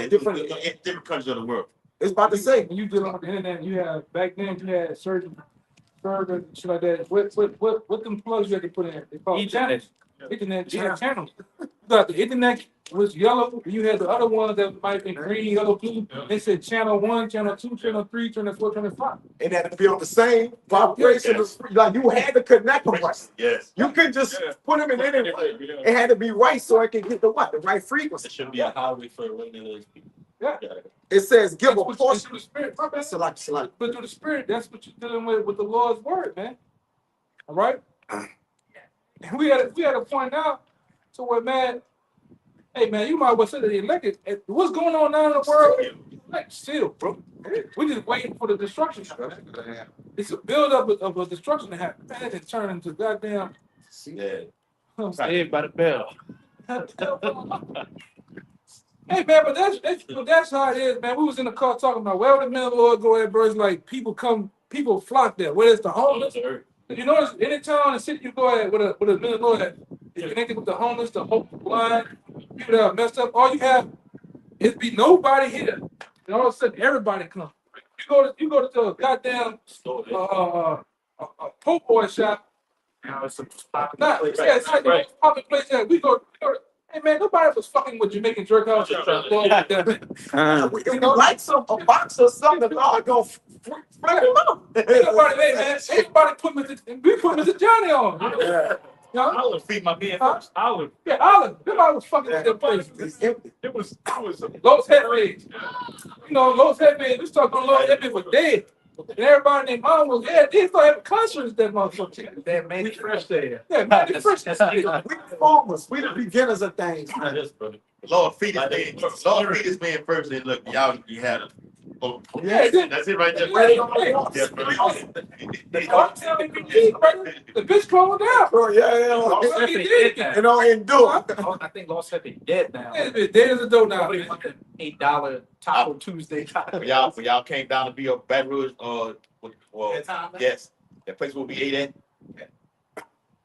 B: different countries of the world.
C: It's about to say,
A: When you dealing with the internet, you have back then you had certain servers and shit like that. What them plugs you had to put in? They call channels. Internet channels. You got the internet was yellow. You had the other ones that might be green, yellow, blue. They said channel 1, channel 2, channel 3, channel 4, channel 5.
C: it had to be on the same vibration.
B: Yes.
C: Like you had to connect them right.
B: Yes.
C: You couldn't just put them in any way. It had to be right so it can get the what? The right frequency.
F: It should be a highway for windmills.
A: Yeah.
C: It says, give a
A: That's what
C: portion.
A: through the spirit. My bad.
C: Select.
A: But through the spirit, that's what you're dealing with the Lord's word, man. All right. And we had to point out to where, man. Hey, man, you might well say that the elected. What's going on now in the world? Like, still, bro. We just waiting for the destruction. It's a buildup of a destruction to happen. Man, it turned into goddamn.
B: Yeah.
H: Saved by the bell.
A: Hey man, but that's how it is, man. We was in the car talking about where the middle Lord go at, bro. It's like people flock there. Whether it's the homeless, you notice any town and city you go at with a middle Lord at, it's connected with the homeless, the blind, people that are messed up. All you have is be nobody here, and all of a sudden everybody come. You go to the goddamn po' boy shop. It's like the most popular place that we go. Hey man, nobody was fucking with Jamaican jerk house.
C: If you like a box or something, I'll go flip them up.
A: Everybody, hey man, everybody put Mr. Johnny on.
C: Yeah.
A: You know?
B: Olive feed my man first. Olive.
A: Yeah, Olive. Nobody was fucking with that place.
B: It was
A: Los Headways. You know, Los Headways, we started going Los Headways was dead. And everybody named mom was dead. They started having concerts that motherfucker.
H: They made it fresh there.
A: Yeah, man, it's fresh.
C: We the farmers, we the beginners of things.
B: Lord feed this man. Lord feed this man first. And look, y'all, you had him. Oh,
A: Yeah,
B: that's it right there.
A: The bitch closed down.
C: Bro, yeah. And all he do.
H: I think Lost Happy dead now.
A: Yeah, it's dead as a dough now.
H: Nobody want that $8 Taco Tuesday.
B: When y'all came down to be a Baton Rouge, yes, that place will be ate at.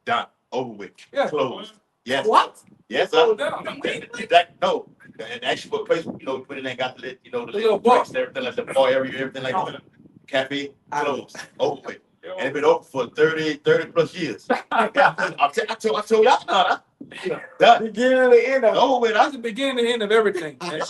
B: Done. Over with.
A: Yeah.
B: Closed. Yes.
C: What?
B: Yes,
A: Closed down.
B: No. And actually, what place, when it ain't got the
A: little
B: little
A: box.
B: box, everything like the bar area, everything like that. Cafe closed. Over with. And it's been open for 30 plus years. I told y'all now. Done.
C: Beginning and the end of
B: Over with.
A: That's the beginning and end of everything. Man.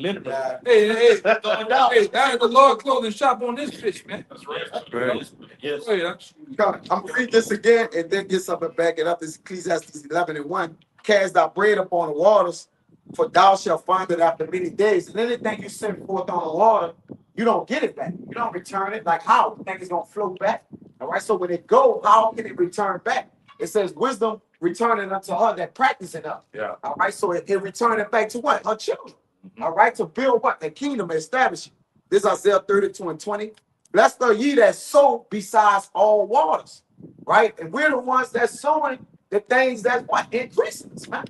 H: Literally.
A: Hey,
B: Going down.
A: that is the Lord clothing shop on this bitch, man.
E: That's right.
F: Yes.
A: Wait,
C: I'm gonna read this again and then get something back it up. This is Ecclesiastes 11:1. Cast thy bread upon the waters, for thou shalt find it after many days. And anything you send forth on the water, you don't get it back. You don't return it. Like how? You think it's gonna flow back? All right. So when it go, how can it return back? It says wisdom returning unto her that practicing her.
B: Yeah.
C: All right. So it return it back to what? Her children. All right. To build what? The kingdom, establish it. This is Isaiah 32:20. Blessed are ye that sow besides all waters. Right. And we're the ones that's sowing the things that's what increasing us, man.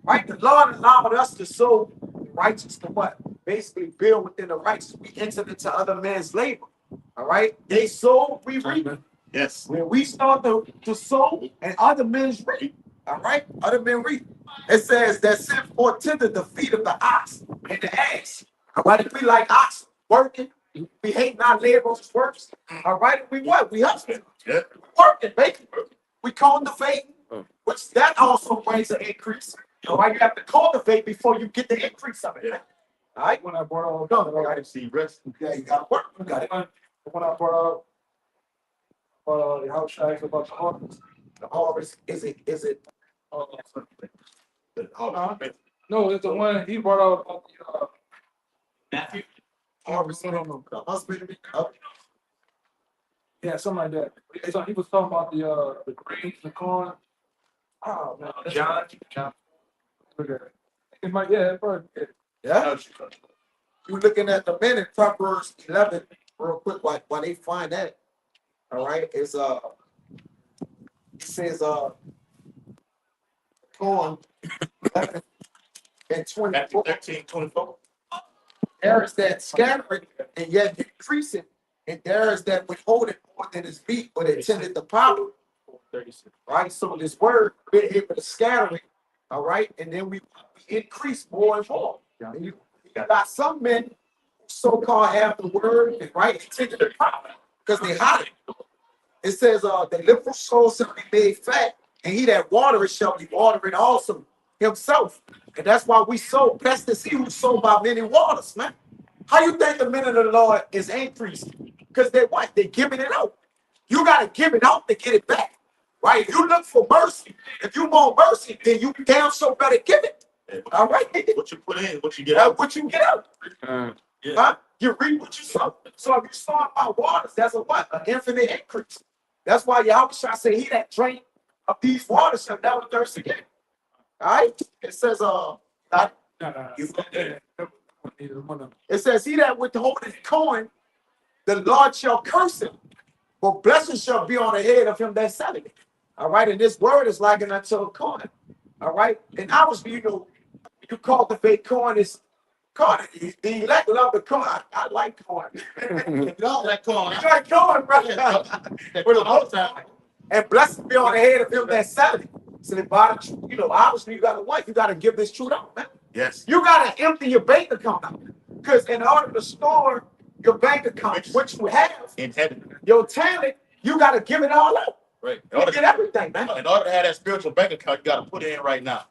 C: Right? The Lord allowed us to sow righteous to what? Basically build within the righteous. We entered into other men's labor. All right. They sow, we reap.
B: Yes.
C: When we start to sow and other men reap, all right, other men reap. It says that sin fortended the feet of the ox and the ass. All right, if we like ox working, we hate not laborers works. All right, we what? We hustle.
B: Yeah.
C: Working, baby. We cultivate, which that also brings an increase. All right, you have to cultivate before you get the increase of it. All right,
A: When I brought
C: no,
B: I didn't see rest.
C: yeah, you gotta work. You got it.
A: when I brought the house shacks about the harvest.
C: The harvest is it?
A: No, it's the one he brought out about the
B: Matthew.
C: Harvest, the husband.
A: yeah, something like that. He was talking about the grains, the corn. Oh man, John. Look at it. It might, yeah, it probably.
C: Yeah. You looking at the men in Proverbs 11 real quick while they find that. All right, it's it says corn 11 and 24.
B: 13:24.
C: There is that scattering and yet increasing, and there is that withholding more than is beat, but it tended to power.
F: 36.
C: Right, so this word we're able to scatter it, all right, and then we increase more and more. And you got some men who so-called have the word and right intended to power because they hide it. It says, the liberal soul shall be made fat, and he that watereth shall be watering also himself. And that's why we sow. Blessed is he who sold by many waters, man. How you think the men of the Lord is increasing? Because they what? They're giving it out. You got to give it out to get it back. Right? If you look for mercy, if you want mercy, then you damn so better give it. All right?
B: What you put in, what you get out.
C: What you get out.
B: Yeah.
C: Huh? You reap what you sow. So if you sow by waters, that's a what? An infinite increase. That's why Yahweh shall say, he that drink of these waters shall never thirst again. All right? It says, it says, he that withholdeth coin, the Lord shall curse him. For blessing shall be on the head of him that selling it. All right. And this word is likened unto a coin. All right. And obviously, you cultivate corn is corn. The elect love the corn. I like corn.
B: You don't like corn.
C: You like corn, brother.
B: For the whole time.
C: And blessing be on the head of him that selling it. So the bottom, obviously you gotta what? You gotta give this truth out, man.
B: Yes.
C: You gotta empty your bank account out. Because in order to store your bank account, which you have,
B: In heaven.
C: your talent, you gotta give it all out.
B: Right.
C: You get everything, man.
B: In order to have that spiritual bank account, you got to put it in right now.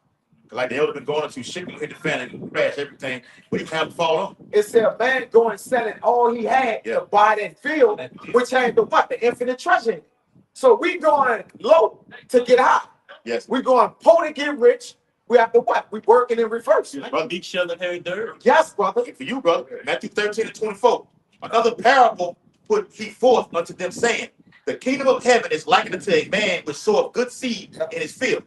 B: Like the elder been going into shipping, hit the fan and crash everything, but he have to fall on.
C: It said a man going selling all he had to buy that field, which had the what? The infinite treasure in it. So we going low to get high.
B: Yes.
C: We going poor to get rich. We have to what? We working in reverse.
F: Yes, brother, each shall inherit the earth.
C: Yes, brother.
B: For you, brother, Matthew 13:24. Another parable put he forth unto them, saying, the kingdom of heaven is likened unto a man which soweth good seed in his field.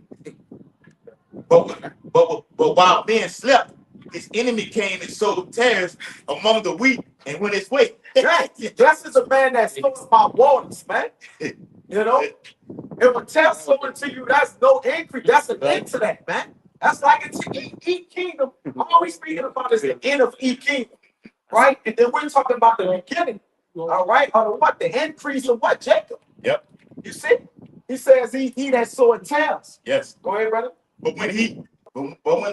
B: But while men slept, his enemy came and sowed tares among the wheat and went his way.
C: Blessed is a man that sows by waters, man. You know, if a test sown to you, that's no increase. That's an end to that, man. That's like it's eat kingdom. I'm always speaking about is the end of eat kingdom, right? And then we're talking about the beginning, all right? Or what? The increase of what? Jacob.
B: Yep.
C: You see? He says he that sowed tares.
B: Yes.
C: Go ahead, brother.
B: But when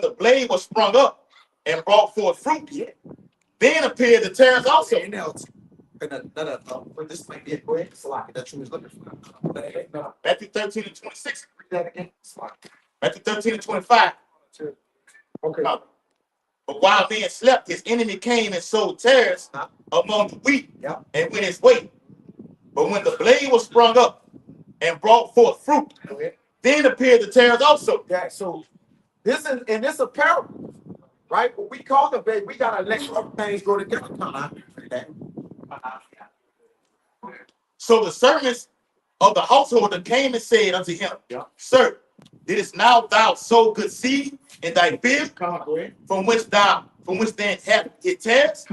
B: the blade was sprung up and brought forth fruit, then appeared the tares also.
C: This might be a great slide that you was looking for.
B: Matthew 13:26.
C: Read that again. Slide.
B: Matthew 13:25.
C: Okay.
B: But while men slept, his enemy came and sowed tares among the wheat and went his way. But when the blade was sprung up and brought forth fruit, then appeared the tares also.
C: Yeah, so this is a parable, right? But we cultivate, we gotta let other things go together.
B: So the servants of the householder came and said unto him, Sir, didst now thou sow good seed in thy field, from which then hath it tares?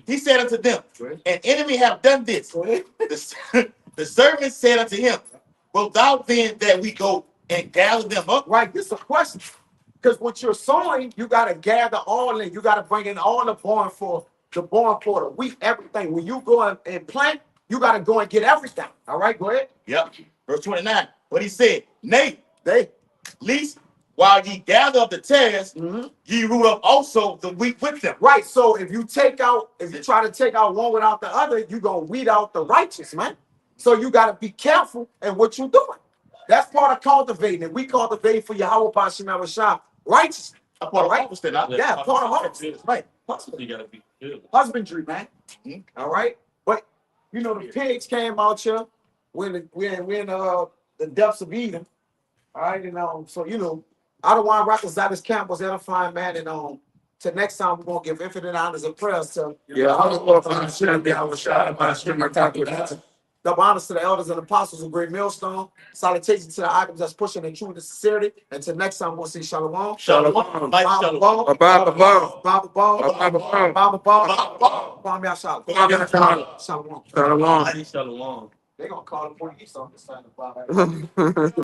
B: He said unto them, an enemy have done this. The servants said unto him, wilt thou then that we go and gather them up?
C: Right, this is a question. Because what you're sowing, you gotta gather all in. You gotta bring in all the born for the wheat, everything. When you go and plant, you gotta go and get everything. All right, go ahead.
B: Yep. Verse 29. But he said, nay,
C: They
B: least while ye gather up the tares, ye root up also the wheat with them.
C: right. So if you try to take out one without the other, you're gonna weed out the righteous, man. So you gotta be careful in what you're doing. That's part of cultivating it. We cultivate for Yahweh Bashim Shah righteousness.
B: A part of harvest, then.
C: Yeah, part of harvest.
B: Right.
F: You gotta be good.
C: husbandry, man. All right, but you know the pigs came out here when the depths of Eden. All right, and so you know, Adawan Rakazadis camp was edifying, man, and till next time we're gonna give infinite honors and prayers to double honors to the elders and apostles of Great Millstone. Salutations to the items that's pushing in truth and sincerity. And till next time, we'll see Shalom.
F: Shalom. Mike,
C: Baba
F: shalom.
C: Ball.
G: Baba Ball.
C: Baba Ball.
G: Baba Ball.
C: Baba Ball. Kwame Ashala. Shalom.
G: Shalom.
F: Shalom.
C: They gonna call the police on this side of Baba.